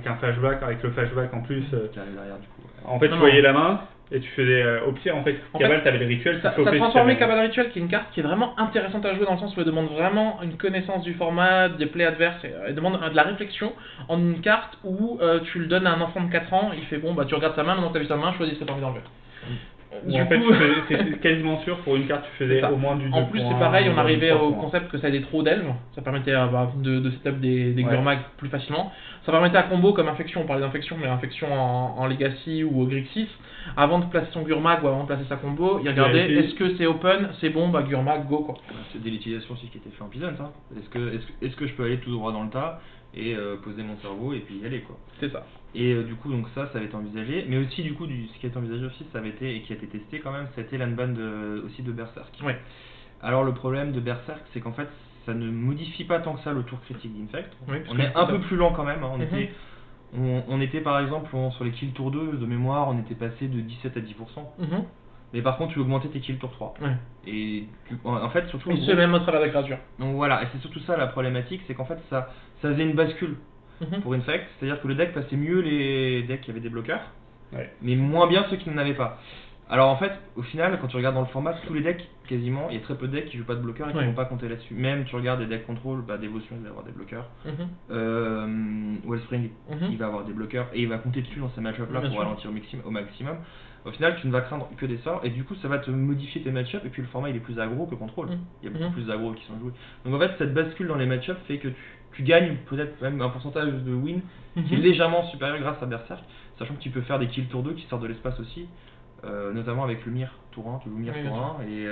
un flashback, avec le flashback en plus. Derrière, du coup, en fait tu voyais la main. Et tu faisais au pire en fait, En Cabal, fait, t'avais le rituel, Ça tu chauffais transformait si Cabal Rituel, qui est une carte qui est vraiment intéressante à jouer dans le sens où elle demande vraiment une connaissance du format, des plays adverses, elle demande de la réflexion en une carte où tu le donnes à un enfant de 4 ans, il fait bon bah tu regardes sa main, maintenant que t'as vu sa main, choisis ce que t'as envie d'enlever. Ou en fait, c'est quasiment sûr, pour une carte, tu faisais au moins du 2 En plus, points, c'est pareil, on ou arrivait du 3 au points. concept que ça ait des trous d'elves, ça permettait de setup des Ouais. Gurmag plus facilement. Ça permettait à combo comme infection, on parlait d'infection, mais infection en Legacy ou au Grixis. Avant de placer son Gurmag ou avant de placer sa combo, il regardait Vérifier. est-ce que c'est open, c'est bon, bah Gurmag, go quoi. C'est de l'utilisation aussi qui était fait en Peasant. Hein. Est-ce que je peux aller tout droit dans le tas et poser mon cerveau et puis y aller quoi. C'est ça. Et du coup donc ça avait été envisagé, mais aussi du coup ce qui a été envisagé aussi ça avait été et qui a été testé quand même, c'était l'unban aussi de Berserk. Ouais. Alors le problème de Berserk c'est qu'en fait ça ne modifie pas tant que ça le tour critique d'Infect. Oui, parce On que est du coup, un ça- peu plus lent quand même, hein. Mhm. On était par exemple sur les kills tour 2 de mémoire, on était passé de 17 à 10%. Mhm. Mais par contre tu augmentais tes kills tour 3. Ouais. Et en fait surtout... Mais c'est même au travers de la créature. Donc voilà, et c'est surtout ça la problématique, c'est qu'en fait ça faisait une bascule Mhm. pour Infect, c'est-à-dire que le deck passait mieux les decks qui avaient des bloqueurs, Ouais. mais moins bien ceux qui n'en avaient pas. Alors en fait, au final, quand tu regardes dans le format, tous les decks, quasiment, il y a très peu de decks qui jouent pas de bloqueurs et qui Ouais. vont pas compter là-dessus. Même tu regardes des decks contrôle, bah Dévotion il va avoir des bloqueurs, Wellspring Mhm. il va avoir des bloqueurs et il va compter dessus dans ces match-up là Bien pour sûr. ralentir au maximum. Au final, tu ne vas craindre que des sorts et du coup ça va te modifier tes match-up et puis le format il est plus aggro que contrôle. Mhm. Il y a beaucoup Mhm. plus d'aggro qui sont joués. Donc en fait, cette bascule dans les match-up fait que tu gagnes peut-être même un pourcentage de win qui est Mhm. légèrement supérieur grâce à Berserk, sachant que tu peux faire des kills tour 2 qui sortent de l'espace aussi, notamment avec le Mir tour 1, tu joues Mir Oui, tour bien 1 et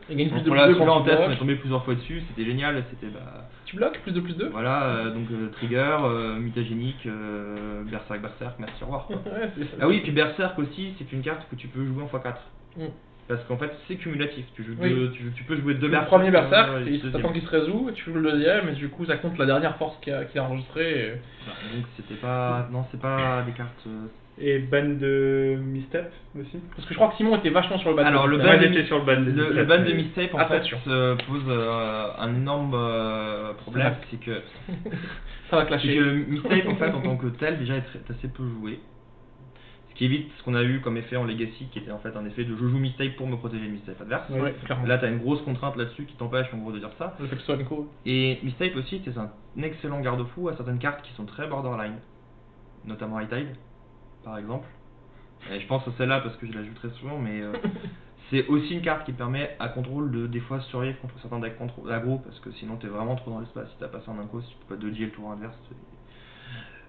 Il gagne plus de voilà, plus celui-là en quand tu test, on bloques. est tombé plusieurs fois dessus, c'était génial, c'était Tu bloques plus de plus 2. voilà, donc Trigger, Mutagénique, Berserk, merci, au revoir. quoi. Ouais, c'est ça. Ah oui, et puis Berserk aussi, c'est une carte que tu peux jouer en x4. Mm. Parce qu'en fait, c'est cumulatif. Tu Oui. tu peux jouer deux Le Berserk. premier Berserk, et le deuxième. t'attends qu'il se résout, et tu joues le deuxième, et du coup ça compte la dernière force qu'il a enregistrée. Et... Voilà, donc c'était pas. Non, c'est pas des cartes. Et ban de Misstep aussi. Parce que je crois que Simon était vachement sur le ban. Alors, le Moi ban de j'étais sur le ban de Le Misstep, ban de mais- Misstep en Attention. fait pose un énorme problème, c'est que Ça va clasher. Misstep en fait en tant que tel déjà est assez peu joué. Ce qui évite ce qu'on a eu comme effet en Legacy qui était en fait un effet de je joue Misstep pour me protéger le Misstep adverse. Ouais, clairement. Là t'as une grosse contrainte là-dessus qui t'empêche en gros de dire ça. Le fait que ce soit une co. Et Misstep aussi c'est un excellent garde-fou à certaines cartes qui sont très borderline, notamment High Tide par exemple. Et je pense à celle-là parce que je la joue très souvent, mais c'est aussi une carte qui permet à contrôle de des fois survivre contre certains decks aggro parce que sinon t'es vraiment trop dans l'espace. Si t'as passé un inco, si tu peux pas dodger le tour inverse,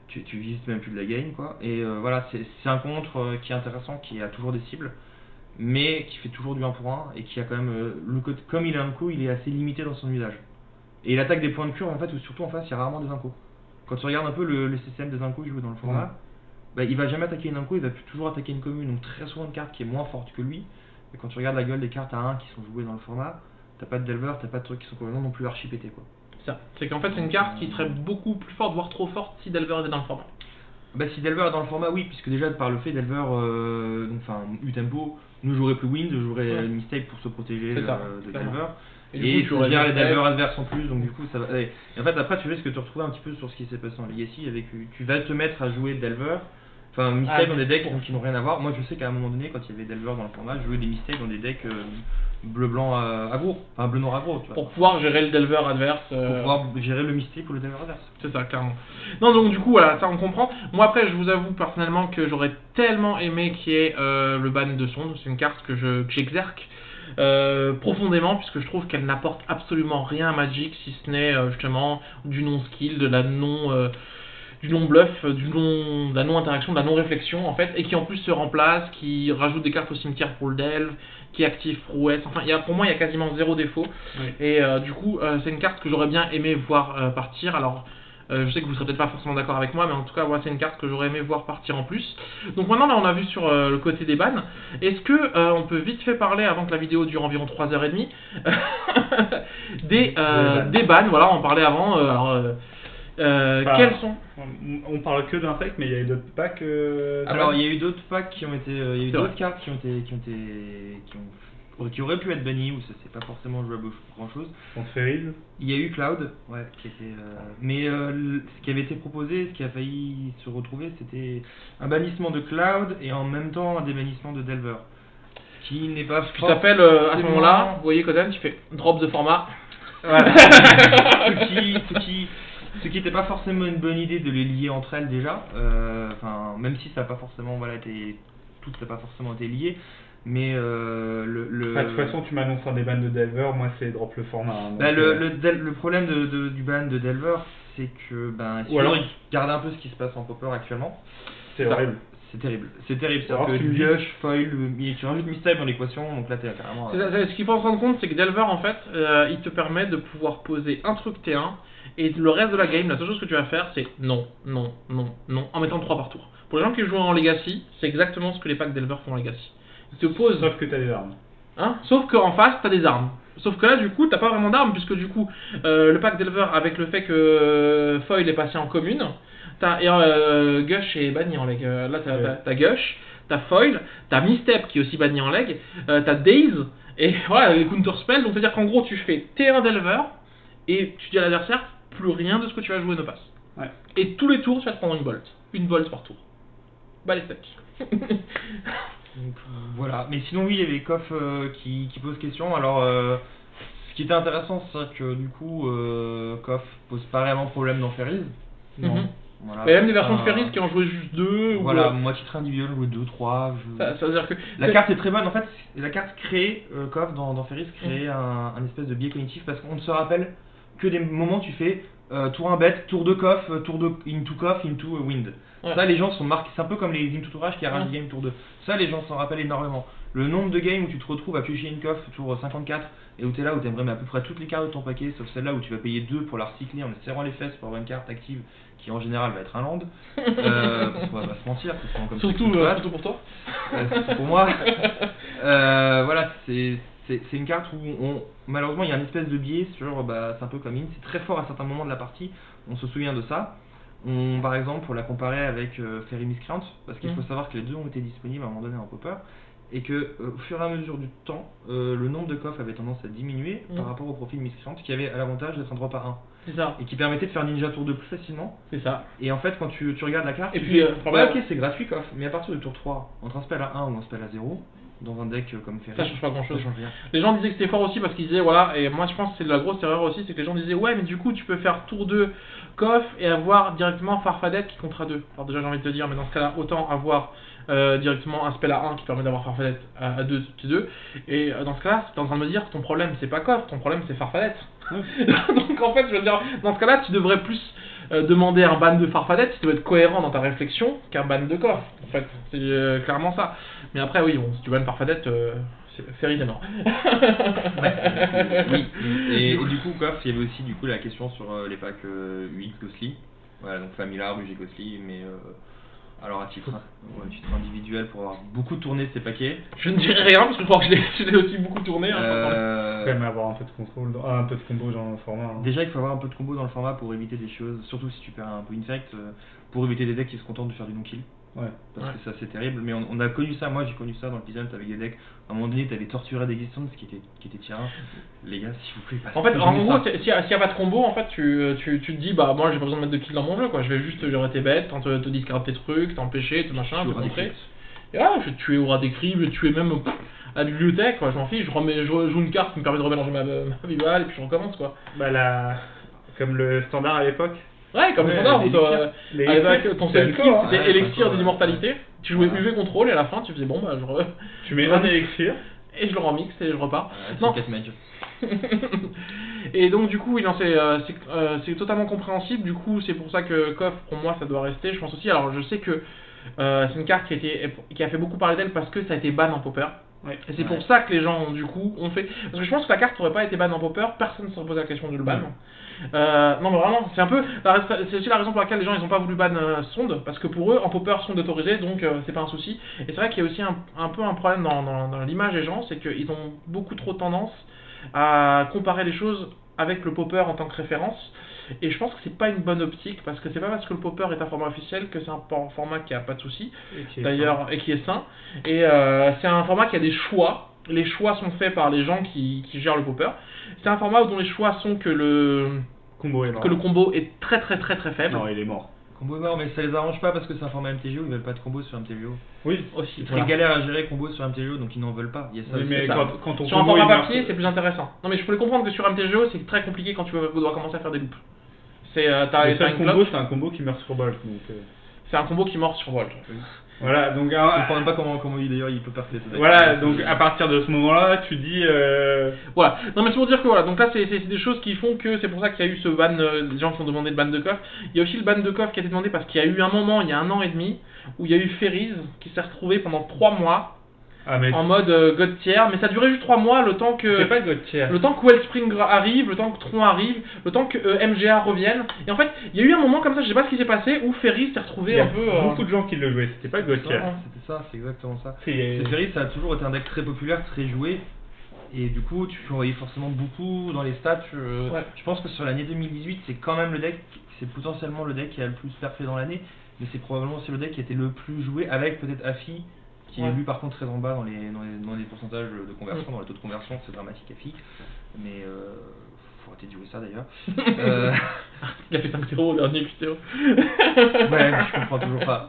tu visites même plus de la game quoi. Et voilà, c'est un contre qui est intéressant, qui a toujours des cibles, mais qui fait toujours du 1 pour 1 et qui a quand même le côté, comme il est inco, il est assez limité dans son usage. Et il attaque des points de cure en fait, ou surtout en face, il y a rarement des incos. Quand tu regardes un peu le CCM des incos joués dans le format, bah, il va jamais attaquer une inco, il va toujours attaquer une commune, donc très souvent une carte qui est moins forte que lui. Et quand tu regardes la gueule des cartes à 1 qui sont jouées dans le format, t'as pas de Delver, t'as pas de trucs qui sont complètement non plus archi pétés quoi. Ça. C'est qu'en fait c'est une carte qui serait beaucoup plus forte, voire trop forte si Delver était dans le format. Bah si Delver est dans le format, oui, puisque déjà par le fait Delver, enfin U-Tempo, nous jouerait plus Wind, jouerait Ouais. Mistake pour se protéger C'est ça, de clairement. Delver. Et Et, du coup, il tu faut aurais gérer les des Delver decks. adverses en plus, donc du coup ça va. Et en fait après tu risques de te retrouver un petit peu sur ce qui s'est passé en Legacy avec tu vas te mettre à jouer Delver. Enfin, Mistake dans des decks qui n'ont rien à voir. Moi, je sais qu'à un moment donné, quand il y avait Delver dans le format, je jouais des Mistake dans des decks bleu-blanc aggro, enfin bleu-noir aggro, tu vois. Pour pouvoir gérer le Delver adverse. Pour pouvoir gérer le Mistake ou le Delver adverse. C'est ça, clairement. Non, donc du coup, voilà, ça on comprend. Moi, après, je vous avoue personnellement que j'aurais tellement aimé qu'il y ait le ban de sonde. C'est une carte que j'exerque profondément, puisque je trouve qu'elle n'apporte absolument rien à Magic, si ce n'est justement du non-skill, de la non... du non-bluff, de la non-interaction, de la non-réflexion en fait, et qui en plus se remplace, qui rajoute des cartes au cimetière pour le delve, qui active prouesse, enfin pour moi il y a quasiment zéro défaut, Oui. et du coup c'est une carte que j'aurais bien aimé voir partir, alors je sais que vous serez peut-être pas forcément d'accord avec moi, mais en tout cas c'est une carte que j'aurais aimé voir partir en plus. Donc maintenant là on a vu sur le côté des bans, est-ce que on peut vite fait parler avant que la vidéo dure environ 3h30 des bans, voilà on en parlait avant, Enfin, quels sont... On parle que d'Infect, mais il y a eu d'autres packs. Alors il y a eu d'autres packs qui ont été, il y a eu C'est d'autres vrai. cartes qui ont qui aurait pu être banni, ou ça c'est pas forcément jouable grand chose. On te fait rire. Il y a eu Cloud, ouais, qui était. Mais ce qui avait été proposé, ce qui a failli se retrouver, c'était un bannissement de Cloud et en même temps un débannissement de Delver. Qui n'est pas. Tu t'appelles à ce moment-là, vous voyez Coden, tu fais drop de format. Voilà. Ce qui n'était pas forcément une bonne idée de les lier entre elles déjà. Enfin, même si ça n'a pas forcément été. Tout n'a pas forcément été lié. Mais De toute façon, tu m'annonces un des bans de Delver, moi c'est drop le format. Hein, bah, le problème du ban de Delver, c'est que ou alors il regarde un peu ce qui se passe en Pauper actuellement. c'est horrible. C'est terrible. C'est terrible. Alors, C'est-à-dire que tu Gush, Foil, tu rajoutes Mistype dans l'équation, donc là t'es carrément. Ce qu'il faut se rendre compte, c'est que Delver, en fait, il te permet de pouvoir poser un truc T1 et le reste de la game, la seule chose que tu vas faire, c'est non, non, non, non, en mettant 3 par tour. Pour les gens qui jouent en Legacy, c'est exactement ce que les packs Delver font en Legacy. Ils te posent. Sauf que t'as des armes. Hein, sauf qu'en face, t'as des armes. Sauf que là, du coup, t'as pas vraiment d'armes, puisque du coup, le pack Delver, avec le fait que Foil est passé en commune, Gush est banni en leg. Là, t'as Gush, t'as Foil, t'as Misstep qui est aussi banni en leg, t'as Daze, et voilà, les counterspell. Donc, c'est-à-dire qu'en gros, tu fais T1 Delver, et tu dis à l'adversaire, plus rien de ce que tu vas jouer ne passe. Ouais. Et tous les tours, tu vas te prendre une bolt. Une bolt par tour. Bah, les steaks. Donc, voilà. Mais sinon, oui, il y avait Koff qui pose question. Alors, ce qui était intéressant, c'est que du coup, Koff pose pas vraiment problème dans Ferries. Non. Voilà, mais même des versions de Ferries qui en jouaient juste 2. Voilà, moi titre individuel, jouer 2, 3. Ça veut dire que. La carte est très bonne. En fait, la carte crée, Koff dans Ferries, crée un espèce de biais cognitif parce qu'on ne se rappelle que des moments où tu fais tour 1 bête, tour 2 Koff, tour 2 into Koff, into wind. Ouais. Ça, les gens sont marqués. C'est un peu comme les into tourage qui arrachent game tour 2. Ça, les gens s'en rappellent énormément. Le nombre de games où tu te retrouves à piocher une Koff tour 54 et où t'es là où t'aimerais à peu près toutes les cartes de ton paquet, sauf celle-là où tu vas payer 2 pour la recycler en te serrant les fesses pour avoir une carte active qui en général va être un land. Parce qu'on va pas se mentir, c'est souvent comme surtout, ça. Surtout pour toi. Surtout pour moi. Voilà, c'est une carte où malheureusement il y a une espèce de biais sur, c'est un peu comme c'est très fort à certains moments de la partie, on se souvient de ça. Par exemple, pour la comparer avec Fairy Miscreant, parce qu'il faut savoir que les deux ont été disponibles à un moment donné en Pauper, et que au fur et à mesure du temps, le nombre de coffres avait tendance à diminuer par rapport au profil Miscreant, qui avait l'avantage d'être un 3 par 1. C'est ça. Et qui permettait de faire Ninja Tour 2 plus facilement. C'est ça. Et en fait, quand tu regardes la carte, et tu puis, dis, ouais, ok, c'est gratuit coffre, mais à partir du tour 3, entre un spell à 1 ou un spell à 0, dans un deck comme Ferry, ça change pas grand chose. Ça change rien. Les gens disaient que c'était fort aussi parce qu'ils disaient voilà, et moi je pense que c'est la grosse erreur aussi, c'est que les gens disaient ouais mais du coup tu peux faire tour 2 coff et avoir directement Farfadet qui compte à 2. Alors déjà j'ai envie de te dire mais dans ce cas là autant avoir directement un spell à 1 qui permet d'avoir Farfadet à 2 T2 et dans ce cas là t'es en train de me dire que ton problème c'est pas coff, ton problème c'est Farfadet. Donc en fait je veux dire dans ce cas là tu devrais plus demander un ban de Farfadet, tu dois être cohérent dans ta réflexion qu'un ban de coff. En fait c'est clairement ça. Mais après oui bon si tu bannes Farfadet Ferry c'est mort. Oui. Et du coup, Koff, il y avait aussi la question sur les packs UX Ghostly. Voilà, donc Familiar, UG Ghostly, mais alors à titre individuel pour avoir beaucoup tourné ces paquets. Je ne dirai rien parce que je crois que je l'ai aussi beaucoup tourné. Il faut quand même avoir un peu de contrôle, un peu de combo dans le format. Hein. Déjà, il faut avoir un peu de combo dans le format pour éviter des choses, surtout si tu perds un peu infect, pour éviter des decks qui se contentent de faire du no-kill. Ouais. Parce que ça c'est terrible, mais on a connu ça, moi j'ai connu ça dans le Peasant avec des decks, à un moment donné t'avais torturé d'existence qui était tiens, les gars s'il vous plaît passez. En fait, en gros, s'il y a pas de combo, en fait tu te dis bah moi j'ai pas besoin de mettre de kill dans mon jeu quoi, je vais juste gérer tes bêtes, te discard tes trucs, t'empêcher, tout machin, te montrer. Et là je vais tuer Aura des Crypts, je vais tuer même la bibliothèque quoi, je m'en fiche, je joue une carte qui me permet de remélanger ma vivale et puis je recommence quoi. Bah comme le standard à l'époque. Ouais, comme le standard, avec ton seul kill, c'était élixir de ouais. l'immortalité. Tu jouais UV contrôle et à la fin tu faisais bon bah tu mets un élixir et je le remix et je repars. Non. 4 mage. Et donc du coup c'est totalement compréhensible, du coup c'est pour ça que Koff pour moi ça doit rester, je pense aussi. Alors je sais que c'est une carte qui a fait beaucoup parler d'elle parce que ça a été ban en Pauper. Ouais. Et c'est pour ça que les gens du coup ont fait, parce que je pense que la carte n'aurait pas été ban en Pauper, personne ne se posé la question de le ban. Non mais vraiment c'est un peu c'est aussi la raison pour laquelle les gens ils ont pas voulu ban Sonde, parce que pour eux en Pauper Sonde autorisé, donc c'est pas un souci. Et c'est vrai qu'il y a aussi un peu un problème dans l'image des gens, c'est qu'ils ont beaucoup trop tendance à comparer les choses avec le Pauper en tant que référence. Et je pense que c'est pas une bonne optique, parce que c'est pas parce que le Pauper est un format officiel que c'est un format qui a pas de souci d'ailleurs et qui est sain. Et c'est un format qui a des choix les choix sont faits par les gens qui gèrent le popper. C'est un format dont les choix sont que le combo est très faible. Non, il est mort. Combo est mort, mais ça les arrange pas parce que c'est un format MTGO, ils veulent pas de combo sur MTGO. Oui, aussi. C'est très galère à gérer combo sur MTGO, donc ils n'en veulent pas. Il y a ça oui, aussi. mais quand on sur un format papier, c'est plus intéressant. Non mais je peux le comprendre que sur MTGO, c'est très compliqué quand tu dois commencer à faire des loops. C'est un combo qui meurt sur Bolt. C'est un combo qui meurt sur Bolt. Voilà, donc je comprends même pas comment d'ailleurs il peut percer. Voilà, donc à partir de ce moment-là, tu dis. Voilà. Non mais c'est pour dire que voilà, donc là c'est des choses qui font que c'est pour ça qu'il y a eu ce ban, des gens qui ont demandé le ban de KOF. Il y a aussi le ban de KOF qui a été demandé parce qu'il y a eu un moment, il y a 1 an et demi, où il y a eu Ferries qui s'est retrouvé pendant 3 mois. En mode God tier, mais ça a duré juste 3 mois, le temps que. C'est pas God tier. Le temps que Wellspring arrive, le temps que Tron arrive, le temps que MGA revienne. Et en fait, il y a eu un moment comme ça, je sais pas ce qui s'est passé, où Ferry s'est retrouvé un peu. Beaucoup de gens qui le jouaient, c'était pas God tier. C'était ça, c'est exactement ça. C'est Ferry, ça a toujours été un deck très populaire, très joué. Et du coup, tu peux envoyer forcément beaucoup dans les stats. Je pense que sur l'année 2018, c'est quand même le deck, c'est potentiellement le deck qui a le plus perfait dans l'année. Mais c'est probablement aussi le deck qui a été le plus joué, avec peut-être Afi, qui est lui par contre très en bas dans les pourcentages de conversion, dans le taux de conversion, c'est dramatique Afi. Mais faut arrêter de jouer ça d'ailleurs. Il a fait 5-0 au dernier vidéo. Ouais, je comprends toujours pas.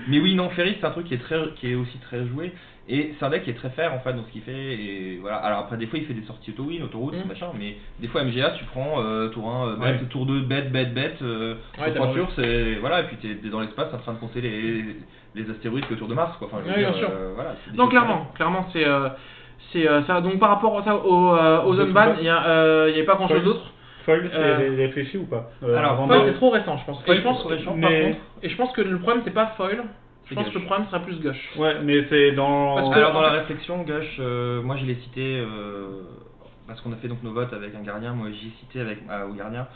Mais oui, non, Ferry c'est un truc qui est aussi très joué. Et c'est un deck qui est très fair en fait dans ce qu'il fait. Et voilà. Alors après, des fois il fait des sorties auto-win, autoroute, machin. Mais des fois MGA, tu prends tour 1, bet, tour 2, bet. Tour 3 c'est. Voilà, et puis t'es dans l'espace en train de compter les astéroïdes qui autour de Mars quoi. Enfin, bien sûr. Voilà, non, clairement c'est ça. Donc par rapport à ça, aux zone ban, il y avait pas grand chose d'autre. Foil, c'est réfléchi ou pas Alors, Foil c'est trop récent, je pense. Foil, et je pense que le problème c'est pas Foil. Je pense que le problème sera plus Gush. Ouais, mais c'est dans. Alors dans la réflexion, Gush, moi je l'ai cité parce qu'on a fait donc nos votes avec un gardien. Moi j'ai cité au gardien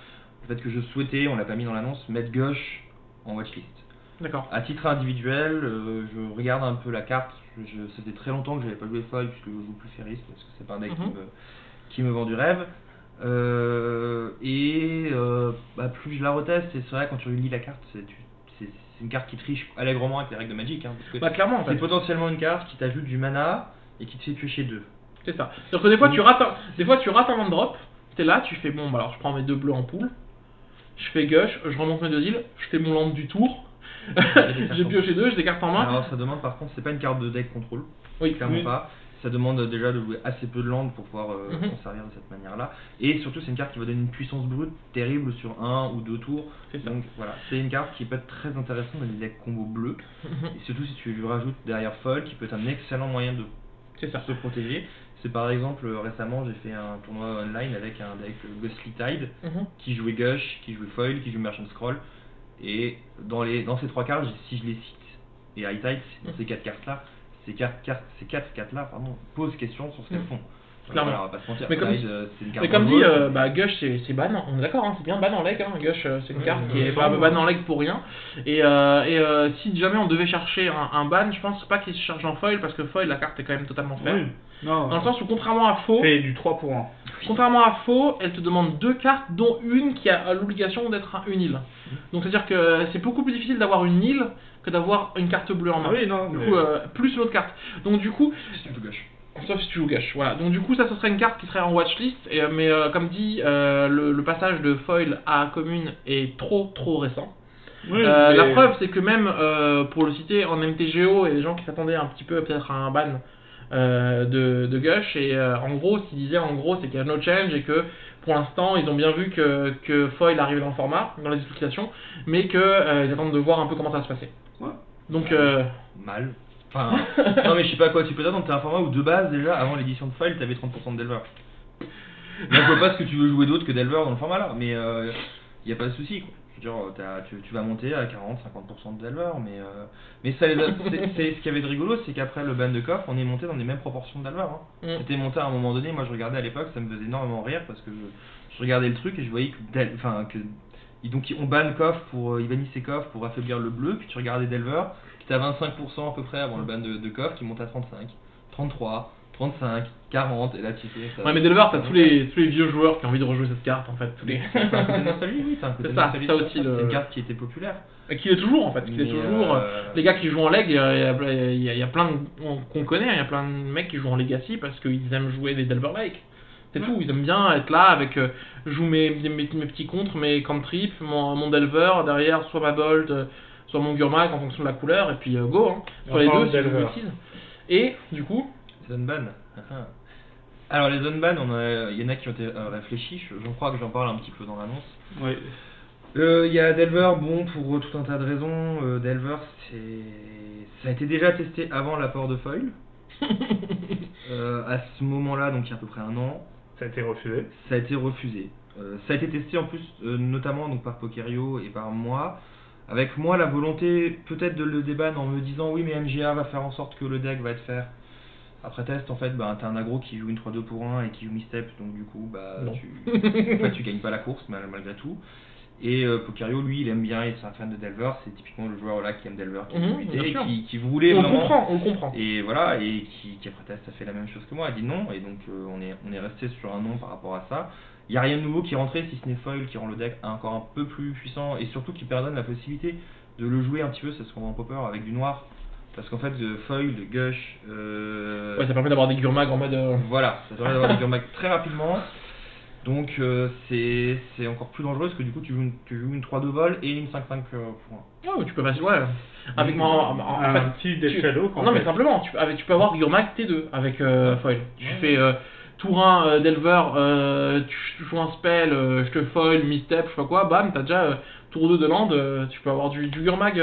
le fait que je souhaitais, on l'a pas mis dans l'annonce, mettre Gush en watchlist. D'accord. À titre individuel, je regarde un peu la carte. Ça faisait très longtemps que j'avais pas joué Foil puisque je joue plus Ferris parce que c'est pas un deck qui me vend du rêve. Plus je la reteste, et c'est vrai quand tu lis la carte, c'est une carte qui triche allègrement avec les règles de Magic, parce que clairement, en fait. c'est potentiellement une carte qui t'ajoute du mana et qui te fait piocher 2. C'est ça. C'est-à-dire que des fois tu rates un land drop, t'es là, tu fais bon, bah alors je prends mes 2 bleus en pool, je fais Gush, je remonte mes 2 îles, je fais mon land du tour, j'ai pioché 2, j'ai des cartes en main. Alors ça demande par contre, c'est pas une carte de deck contrôle, clairement oui. pas. Ça demande déjà de jouer assez peu de land pour pouvoir s'en servir de cette manière-là. Et surtout, c'est une carte qui va donner une puissance brute terrible sur 1 ou 2 tours. Donc voilà, c'est une carte qui peut être très intéressante dans les decks combo bleus. Et surtout si tu lui rajoutes derrière Foil, qui peut être un excellent moyen de se protéger. C'est par exemple, récemment, j'ai fait un tournoi online avec un deck Ghostly Tide qui jouait Gush, qui jouait Foil, qui jouait Merchant Scroll. Et dans ces 3 cartes, si je les cite, et High Tide, dans ces 4 cartes-là, ces 4 cartes-là, posent question sur ce qu'elles font. Clairement. Alors, on va pas se mentir, mais Tide, comme dit, Gush c'est ban, on est d'accord, c'est bien ban en leg, Gush c'est une carte qui est pas ban en leg pour rien. Et si jamais on devait chercher un ban, je pense pas qu'il se cherche en foil, parce que foil la carte est quand même totalement fair. Non, dans le sens où contrairement à faux, c'est du 3 pour 1. Contrairement à faux, elle te demande 2 cartes, dont une qui a l'obligation d'être une île. Donc c'est à dire que c'est beaucoup plus difficile d'avoir une île que d'avoir une carte bleue en main. Oui, non, du coup, plus l'autre carte. Donc du coup, Sauf si tu joues Gush. Voilà. Donc du coup, ça ce serait une carte qui serait en watchlist. Mais comme dit, le passage de foil à commune est trop récent. Oui, la preuve, c'est que même pour le citer en MTGO, il y a des gens qui s'attendaient un petit peu peut-être à un ban de Gush. Et en gros, ce qu'ils disaient c'est qu'il y a no change et que pour l'instant, ils ont bien vu que foil arrivait dans le format, dans les explications, mais qu'ils attendent de voir un peu comment ça va se passer. Ouais. Donc mal. Enfin, non mais je sais pas quoi tu peux t'attendre, t'as un format où de base déjà avant l'édition de Foil t'avais 30% de Delver. Là je vois pas ce que tu veux jouer d'autre que Delver dans le format là, mais y a pas de souci quoi. Je veux dire, tu vas monter à 40-50% de Delver, mais ça c'est ce qu'il y avait de rigolo, c'est qu'après le ban de KOF, on est monté dans les mêmes proportions de Delver. C'était monté à un moment donné, moi je regardais à l'époque, ça me faisait énormément rire parce que je regardais le truc et je voyais que donc on ban KOF ils bannissaient KOF pour affaiblir le bleu, puis tu regardais Delver, qui était à 25% à peu près avant le ban de KOF, qui monte à 35, 33, 35, 40, et là tu fais ça. Ouais, mais Delver, t'as tous les vieux joueurs qui ont envie de rejouer cette carte en fait. Tous les... C'est un côté nostalgie, oui, c'est un côté C'est ça, nostalgie. ça aussi, C'est une carte qui était populaire. Et qui est toujours en fait, qui est Mais, toujours. Les gars qui jouent en leg, il y a plein qu'on connaît, il y a plein de mecs qui jouent en Legacy parce qu'ils aiment jouer des Delver Lake. C'est tout, ils aiment bien être là avec. Je joue mes petits contres, mes cantrips, mon Delver, derrière soit ma Bolt, soit mon Gurmag en fonction de la couleur, et puis go, hein, sur les deux si je l'utilise. Et du coup. Zone ban. Alors les zones ban, il y en a qui ont été réfléchis, je crois que j'en parle un petit peu dans l'annonce. Oui. Il y a Delver, bon, pour tout un tas de raisons. Delver, ça a été déjà testé avant l'apport de foil. À ce moment-là, donc il y a à peu près un an. Ça a été refusé. Ça a été refusé. Ça a été testé en plus, notamment donc, par Pokerio et par moi. Avec moi, la volonté peut-être de le déban en me disant oui, mais MGA va faire en sorte que le deck va être faire. Après test, en fait, t'as un aggro qui joue une 3-2 pour 1 et qui joue mi-step, donc du coup, tu gagnes pas la course malgré tout. Et Pokerio, lui, il aime bien, c'est un fan de Delver, c'est typiquement le joueur là qui aime Delver, qui voulait vraiment. On le comprend. Et voilà, et qui après test a fait la même chose que moi, a dit non, et donc on est resté sur un non par rapport à ça. Il n'y a rien de nouveau qui est rentré, si ce n'est foil qui rend le deck encore un peu plus puissant, et surtout qui perdonne la possibilité de le jouer un petit peu, c'est ce qu'on voit en popper, avec du noir. Parce qu'en fait, de foil, de gush. Ouais, ça permet d'avoir des Gurmag en mode. Voilà, ça permet d'avoir des Gurmag très rapidement. Donc c'est encore plus dangereux parce que du coup tu joues une 3-2 vol et une 5-5 pour 1. Ouais, tu peux passer. Ouais. Avec un petit Death Shadow. Non, mais simplement, tu peux avoir Gurmag T2 avec foil. Tu fais tour 1 Delver, tu joues un spell, je te foil, mi-step, je sais pas quoi, bam, t'as déjà tour 2 de land, tu peux avoir du Gurmag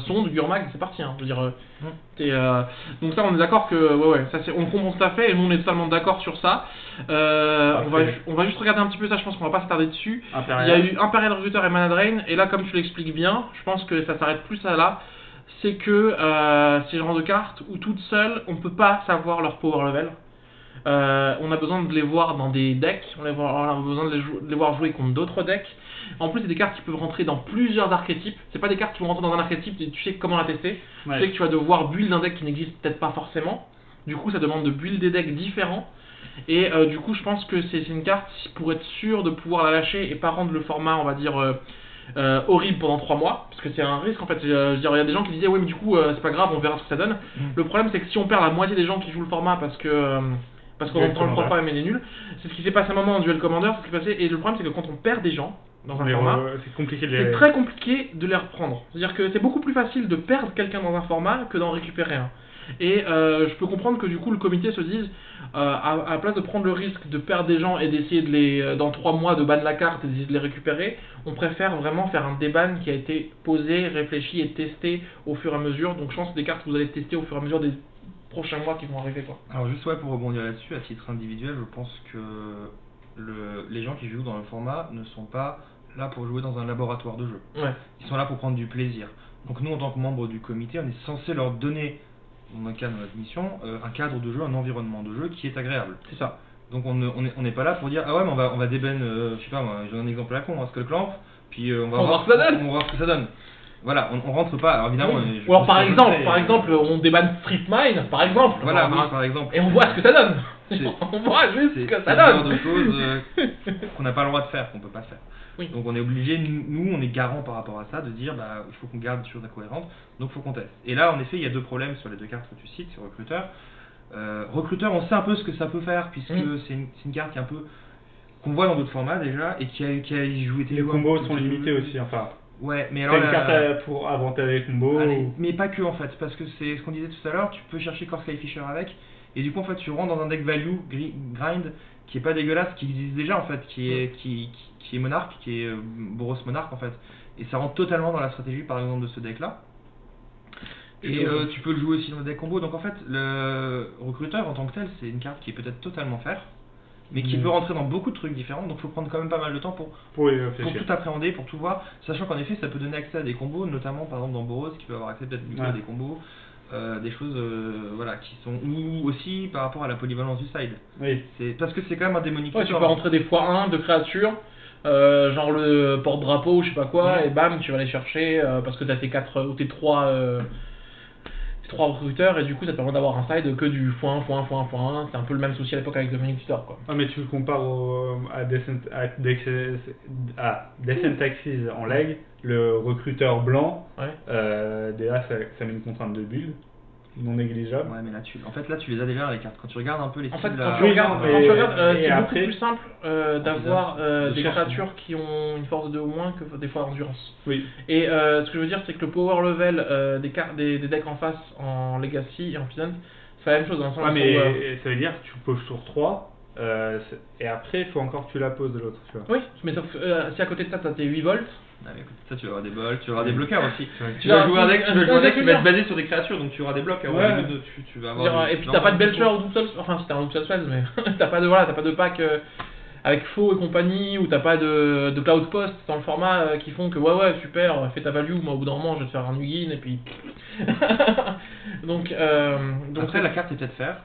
son, du Gurmag, c'est parti. Hein, je veux dire, donc ça, on est d'accord que, ça, on comprend tout à fait, et nous on est totalement d'accord sur ça. On va juste regarder un petit peu ça, je pense qu'on va pas s'attarder dessus. Il y a eu Imperial Recruiter et Mana Drain, et là, comme tu l'expliques bien, je pense que ça s'arrête plus à là. C'est que ces genres de cartes où toutes seules, on peut pas savoir leur power level. On a besoin de les voir dans des decks, on a besoin de les voir jouer contre d'autres decks. En plus, c'est des cartes qui peuvent rentrer dans plusieurs archétypes. C'est pas des cartes qui vont rentrer dans un archétype et tu sais comment la tester. Ouais. Tu sais que tu vas devoir build un deck qui n'existe peut-être pas forcément. Du coup, ça demande de build des decks différents. Et du coup, je pense que c'est une carte pour être sûr de pouvoir la lâcher et pas rendre le format, on va dire, horrible pendant 3 mois. Parce que c'est un risque en fait. Je veux dire, il y a des gens qui disaient, oui, mais du coup, c'est pas grave, on verra ce que ça donne. Le problème, c'est que si on perd la moitié des gens qui jouent le format parce qu'on prend le format mais il est nul, c'est ce qui s'est passé à un moment en Duel Commander, c'est ce qui s'est passé. Et le problème, c'est que quand on perd des gens dans un format, c'est très compliqué de les reprendre. C'est-à-dire que c'est beaucoup plus facile de perdre quelqu'un dans un format que d'en récupérer un. Et je peux comprendre que du coup le comité se dise, à la place de prendre le risque de perdre des gens et d'essayer de les, dans 3 mois de ban la carte et d'essayer de les récupérer, on préfère vraiment faire un déban qui a été posé, réfléchi et testé au fur et à mesure. Donc je pense que c'est des cartes que vous allez tester au fur et à mesure des prochains mois qui vont arriver, quoi. Alors juste pour rebondir là-dessus, à titre individuel, je pense que les gens qui jouent dans le format ne sont pas là pour jouer dans un laboratoire de jeu. Ouais. Ils sont là pour prendre du plaisir. Donc nous, en tant que membres du comité, on est censé leur donner, dans un cadre de notre mission, un cadre de jeu, un environnement de jeu qui est agréable. C'est ça. Donc on n'est pas là pour dire, ah ouais, mais on va dében, je sais pas moi, j'ai un exemple à la con, Skullclamp, puis on va voir ce que ça donne. Voilà, on rentre pas, alors évidemment... Oui. Ou alors par exemple, on débanne Strip Mine, par exemple. Voilà, oui, par exemple. Et on voit ce que ça donne. On voit juste ce que ça donne. C'est le genre de choses qu'on n'a pas le droit de faire, qu'on peut pas faire. Oui. Donc on est obligé, nous on est garant par rapport à ça, de dire il faut qu'on garde des choses incohérentes, donc il faut qu'on teste. Et là en effet il y a 2 problèmes sur les 2 cartes que tu cites, sur Recruteur. Recruteur, on sait un peu ce que ça peut faire, puisque c'est une carte qui est un peu qu'on voit dans d'autres formats déjà, et qui a joué... Les combos sont limités aussi, enfin... Ouais, mais alors... C'est une carte pour avantager les combos... Mais pas que en fait, parce que c'est ce qu'on disait tout à l'heure, tu peux chercher Core Sky Fisher avec, et du coup en fait tu rentres dans un deck value, grind, qui est pas dégueulasse, qui existe déjà en fait, qui est Monarch, qui est Boros Monarch en fait, et ça rentre totalement dans la stratégie par exemple de ce deck là. Et tu peux le jouer aussi dans le deck combo, donc en fait le recruteur en tant que tel c'est une carte qui est peut-être totalement faire, mais qui peut rentrer dans beaucoup de trucs différents, donc il faut prendre quand même pas mal de temps pour tout appréhender, pour tout voir, sachant qu'en effet ça peut donner accès à des combos, notamment par exemple dans Boros qui peut avoir accès peut-être à des combos. Des choses voilà, qui sont ou aussi par rapport à la polyvalence du side. Oui. C'est parce que c'est quand même un démonique. Ouais, tu peux rentrer des x1 de créatures, genre le porte-drapeau ou je sais pas quoi, et bam, tu vas aller chercher parce que t'as tes 4 ou tes 3 3 recruteurs et du coup ça te permet d'avoir un side que du x1, x1, x1, x1. C'est un peu le même souci à l'époque avec Dominic Tutor quoi. Ah mais tu le compares à Descent Axis en leg, le recruteur blanc, déjà ça met une contrainte de build non négligeable. Ouais mais là en fait tu les as déjà les cartes. Quand tu regardes un peu les En fait styles, quand tu regardes, c'est beaucoup après, plus simple d'avoir des chercher. créatures qui ont une force de moins que des fois endurance. Oui. Et ce que je veux dire c'est que le power level des decks en face en Legacy et en Peasant c'est la même chose dans le sens Ouais, où, mais ça veut dire que tu poses sur 3 et après il faut encore que tu la poses de l'autre, tu vois. oui, mais sauf si à côté de ça t'as tes 8 volts. Ah, mais écoute, ça tu vas avoir des bols, tu vas avoir des bloqueurs aussi. Tu vas vas jouer un deck qui va bien. être basé sur des créatures, donc tu auras des blocs. Ouais. Tu vas avoir Et puis t'as pas de Belcher ou Double enfin si t'as un Double Spells, mais t'as pas de pack avec faux et compagnie, ou t'as pas de Cloud Post dans le format qui font que ouais super, fais ta value, moi au bout d'un moment je vais te faire un Ugin et puis... donc Après la carte est peut-être faire.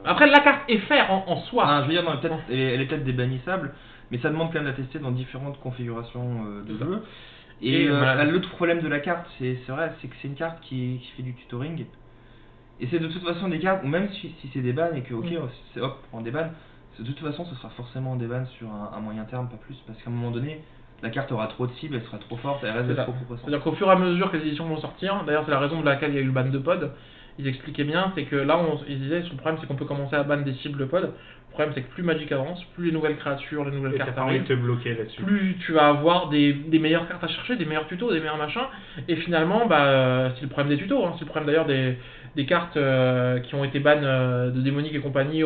Après la carte est faire en soi. Je veux dire, non, elle est peut-être débannissable, mais ça demande quand même de la tester dans différentes configurations de jeu. Et l'autre problème de la carte, c'est vrai, c'est que c'est une carte qui fait du tutoring. Et c'est de toute façon des cartes, ou même si c'est des bans et que ok, c'est hop, on débanne, de toute façon ce sera forcément des bans sur un moyen terme, pas plus, parce qu'à un moment donné, la carte aura trop de cibles, elle sera trop forte, elle reste trop propre. C'est-à-dire qu'au fur et à mesure que les éditions vont sortir, d'ailleurs c'est la raison de laquelle il y a eu le ban de pod, ils expliquaient bien, c'est que là ils disaient, le problème c'est qu'on peut commencer à ban des cibles de pod, le problème c'est que plus Magic avance, plus les nouvelles créatures, les nouvelles cartes arrivent, te bloquer là-dessus. Plus tu vas avoir des meilleures cartes à chercher, des meilleurs tutos, des meilleurs machins, et finalement c'est le problème des tutos, c'est le problème d'ailleurs des cartes qui ont été bannes de démonique et compagnie,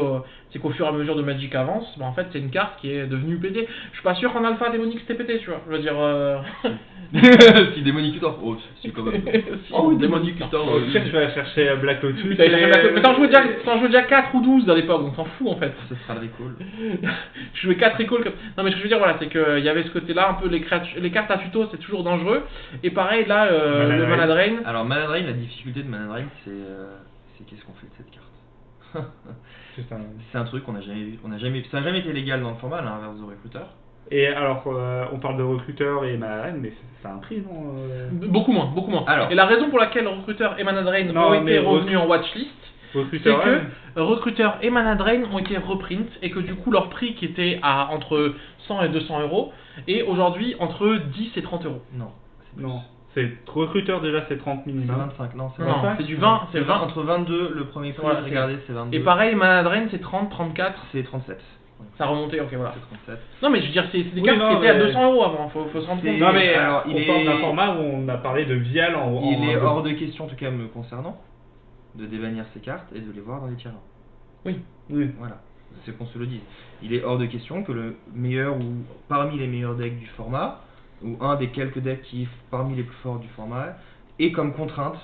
c'est qu'au fur et à mesure de Magic avance, en fait c'est une carte qui est devenue pétée. Je suis pas sûr qu'en alpha démonique c'était pété, tu vois, je veux dire... Si démonique Tutor, c'est quand même... oui, démonique Tutor... Tu vas chercher Black Lotus... Mais t'en jouais déjà 4 ou 12 à l'époque, donc t'en fous en fait. Ça sera le recall. Je jouais 4 recalls comme... Non mais ce que je veux dire, voilà, c'est qu'il y avait ce côté-là, un peu les cartes à tuto, c'est toujours dangereux. Et pareil, là, le Mana Drain... Alors Mana Drain, la difficulté de Mana Drain, c'est qu'est-ce qu'on fait de cette carte. C'est un truc qu'on n'a jamais vu. Ça n'a jamais été légal dans le format, à l'inverse de Recruiter. Et alors, on parle de recruteur et Mana Drain, mais ça a un prix, non Beaucoup moins. Alors, et la raison pour laquelle Recruteur et Mana Drain ont été revenus en watchlist, c'est que Recruteur et Mana Drain ont été reprint et que du coup leur prix qui était à entre 100 et 200 euros est aujourd'hui entre 10 et 30 euros. Non. C'est recruteur déjà, c'est 30 minimum. 25, non, c'est 25. C'est du 20, c'est 20. Entre 22, le premier prix, regardez, c'est 22. Et pareil, Mana Drain, c'est 30, 34. C'est 37. Ça a remonté, ok, voilà. C'est 37. Non, mais je veux dire, c'est des cartes qui étaient à 200 euros avant, faut se rendre compte. Non, mais alors, on parle d'un format où on a parlé de Vial Il est hors de question, en tout cas me concernant, de débannir ces cartes et de les voir dans les terrains. Oui. Voilà, c'est qu'on se le dise. Il est hors de question que le meilleur ou parmi les meilleurs decks du format, ou un des quelques decks qui parmi les plus forts du format, ait comme contrainte,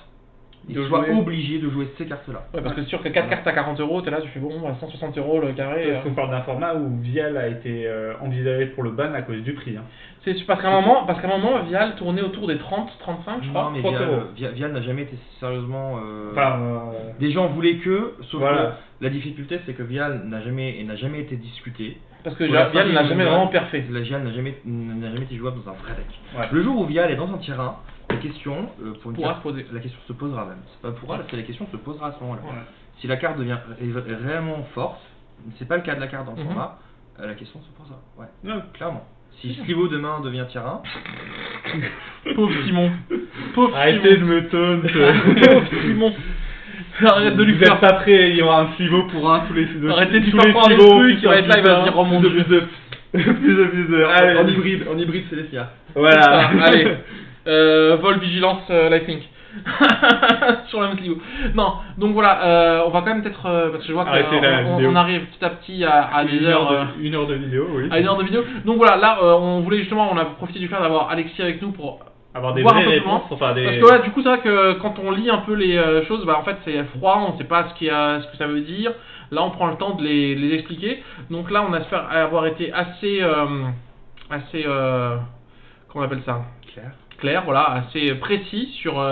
il soit obligé de jouer ces cartes-là. Ouais, parce que c'est sûr que 4 cartes à 40 euros, t'es là, tu fais bon, à 160 euros le carré. Parce qu'on parle d'un format où Vial a été envisagé pour le ban à cause du prix. C'est parce qu'à un moment, Vial tournait autour des 30, 35, je crois. Non, mais 30 euros. Vial n'a jamais été sérieusement... Enfin, des gens voulaient que, sauf que la difficulté c'est que Vial n'a jamais été discuté. Parce que Vial n'a jamais vraiment perfait. La Vial n'a jamais été jouable dans un vrai deck. Ouais. Le jour où Vial est dans un terrain, la question la question se posera même. C'est pas pourra, c'est la question se posera à ce moment-là. Ouais. Si la carte devient réellement forte, c'est pas le cas de la carte dans le format, la question se posera. Ouais. Non. Clairement. Si Slivo demain devient terrain... Pauvre Simon. Arrêtez de me taunt. Pauvre Simon. Arrête de lui Vous faire êtes pas prêt, il y aura un Slivo pour un tous les deux. Arrêtez de lui faire croire des trucs, il va être là, il va se dire oh mon dieu. Plus de plus. Allez, en hybride Célestia. Voilà. Allez. Vol, vigilance, lifelink. Sur la même Slivo. Non, donc voilà, on va quand même peut-être parce que je vois qu'on arrive petit à petit à des heures. Une heure de vidéo, oui. À une heure de vidéo. Donc voilà, là on voulait justement, on a profité du fait d'avoir Alexis avec nous pour avoir des voir vraies un peu réponses. plus Enfin, des... Parce que ouais, du coup c'est vrai que quand on lit un peu les choses, bah en fait c'est froid, on sait pas ce que ça veut dire. Là on prend le temps de les expliquer. Donc là on espère avoir été assez comment on appelle ça, clair, voilà, assez précis sur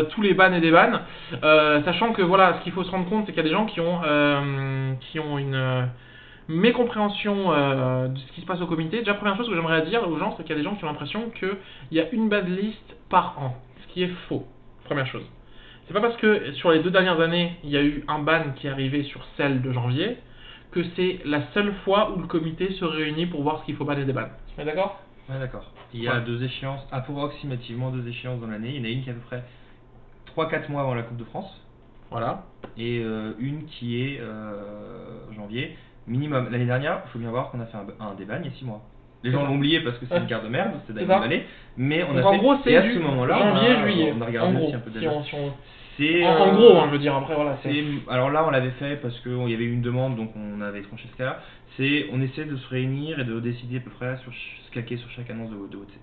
tous les bans et des bans, sachant que voilà, ce qu'il faut se rendre compte, c'est qu'il y a des gens qui ont une mécompréhension de ce qui se passe au comité. Déjà, première chose que j'aimerais dire aux gens, c'est qu'il y a des gens qui ont l'impression qu'il y a une bad list par an, ce qui est faux. Première chose. c'est pas parce que sur les 2 dernières années, il y a eu un ban qui est arrivé sur celle de janvier, que c'est la seule fois où le comité se réunit pour voir ce qu'il faut banner des bans. On est d'accord? Ouais, d'accord. Il y a 2 échéances, approximativement 2 échéances dans l'année. Il y en a une qui est à peu près 3-4 mois avant la Coupe de France. Voilà. Et une qui est janvier, minimum. L'année dernière, il faut bien voir qu'on a fait un déban il y a 6 mois. Les gens l'ont oublié parce que c'est une carte de merde, c'était C'est Diamond ça. Valley, mais on Donc a en fait. gros, Et c'est à du ce moment-là, janvier, juillet. on a En regardé gros, aussi un peu si déjà. on- C'est en gros, hein, je veux dire, après, voilà. c'est- alors là, on l'avait fait parce qu'il y avait eu une demande, donc on avait tranché ce cas-là. On essaie de se réunir et de décider à peu près sur se calquer sur chaque annonce de OTC.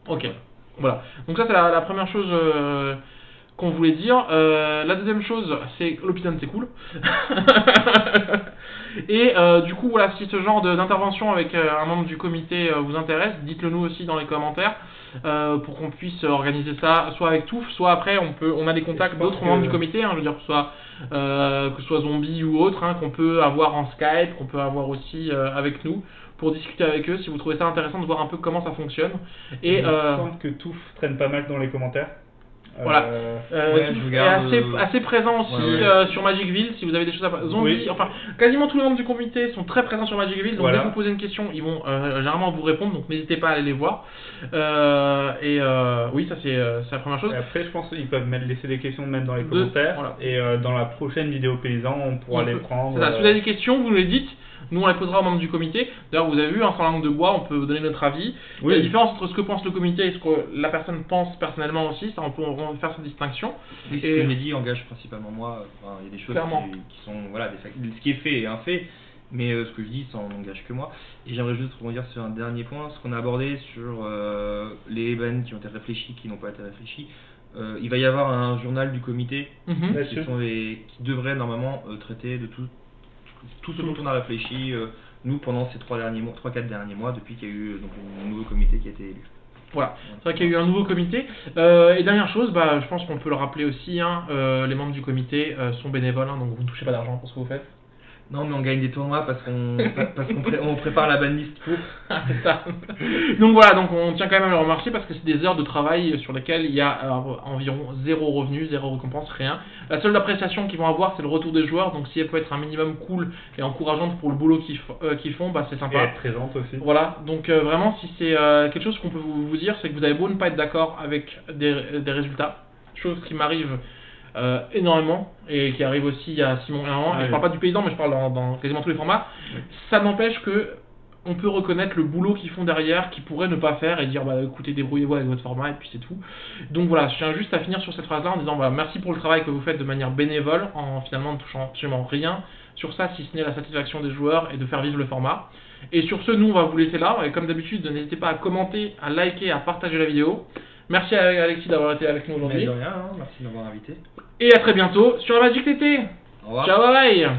Ok, voilà. Donc ça c'est la première chose qu'on voulait dire. La deuxième chose, c'est que l'Open c'est cool. Et du coup, voilà, si ce genre d'intervention avec un membre du comité vous intéresse, dites-le nous aussi dans les commentaires pour qu'on puisse organiser ça, soit avec Touf, soit après on a des contacts d'autres membres du comité, hein, je veux dire que ce soit Zombie ou autre, hein, qu'on peut avoir en Skype, qu'on peut avoir aussi avec nous, pour discuter avec eux si vous trouvez ça intéressant de voir un peu comment ça fonctionne. Et Il me semble que Touf traîne pas mal dans les commentaires. voilà. Ouais, Touf je est regarde, assez présent aussi ouais. sur Magicville si vous avez des choses à Zombie, Oui. enfin quasiment tous les membres du comité sont très présents sur Magicville, donc Voilà. dès que vous posez une question, ils vont généralement vous répondre, donc n'hésitez pas à aller les voir. Oui, ça c'est la première chose. Et après, je pense qu'ils peuvent laisser des questions même dans les De- commentaires. voilà. Et dans la prochaine vidéo paysan, on pourra les prendre. C'est ça, si vous avez des questions, vous nous les dites. Nous, on les posera aux membres du comité. D'ailleurs, vous avez vu, sans langue de bois, on peut vous donner notre avis. Il y a la différence entre ce que pense le comité et ce que la personne pense personnellement aussi. Ça, on peut faire cette distinction. Oui, ce Et- que je l'ai dit engage principalement moi. Enfin, il y a des choses Clairement. qui sont. Voilà, ce qui est fait est un fait, mais ce que je dis, ça n'engage que moi. Et j'aimerais juste rebondir sur un dernier point, ce qu'on a abordé sur les bans qui ont été réfléchis, qui n'ont pas été réfléchis. Il va y avoir un journal du comité Mhm. Là-dessus. qui devrait normalement traiter de tout ce dont on a réfléchi, nous, pendant ces 3-4 derniers mois, depuis qu'il y a eu donc, un nouveau comité qui a été élu. Voilà, c'est vrai qu'il y a eu un nouveau comité. Et dernière chose, je pense qu'on peut le rappeler aussi, hein, les membres du comité sont bénévoles, hein, donc vous ne touchez pas d'argent pour ce que vous faites. Non, mais on gagne des tournois parce qu'on prépare la banlist pour. C'est ça. Donc voilà, donc on tient quand même à le remercier parce que c'est des heures de travail sur lesquelles il y a environ 0 revenu, 0 récompense, rien. La seule appréciation qu'ils vont avoir, c'est le retour des joueurs, donc si elle peut être un minimum cool et encourageante pour le boulot qu'ils font, c'est Et sympa. être présente aussi. Voilà, donc vraiment, si c'est quelque chose qu'on peut vous dire, c'est que vous avez beau ne pas être d'accord avec des résultats, chose qui m'arrive énormément et qui arrive aussi à Simon et à moi, et je parle pas du paysan, mais je parle dans quasiment tous les formats. Ça n'empêche que on peut reconnaître le boulot qu'ils font derrière, qu'ils pourraient ne pas faire et dire écoutez, débrouillez-vous avec votre format et puis c'est tout. Donc voilà, je tiens juste à finir sur cette phrase là en disant merci pour le travail que vous faites de manière bénévole en finalement ne touchant absolument rien sur ça, si ce n'est la satisfaction des joueurs et de faire vivre le format. Et sur ce, nous on va vous laisser là, et comme d'habitude, n'hésitez pas à commenter, à liker, à partager la vidéo. Merci à Alexis d'avoir été avec nous aujourd'hui. De rien, hein, merci de m'avoir invité. Et à très bientôt sur la Magic TT. Au revoir. Ciao, bye bye.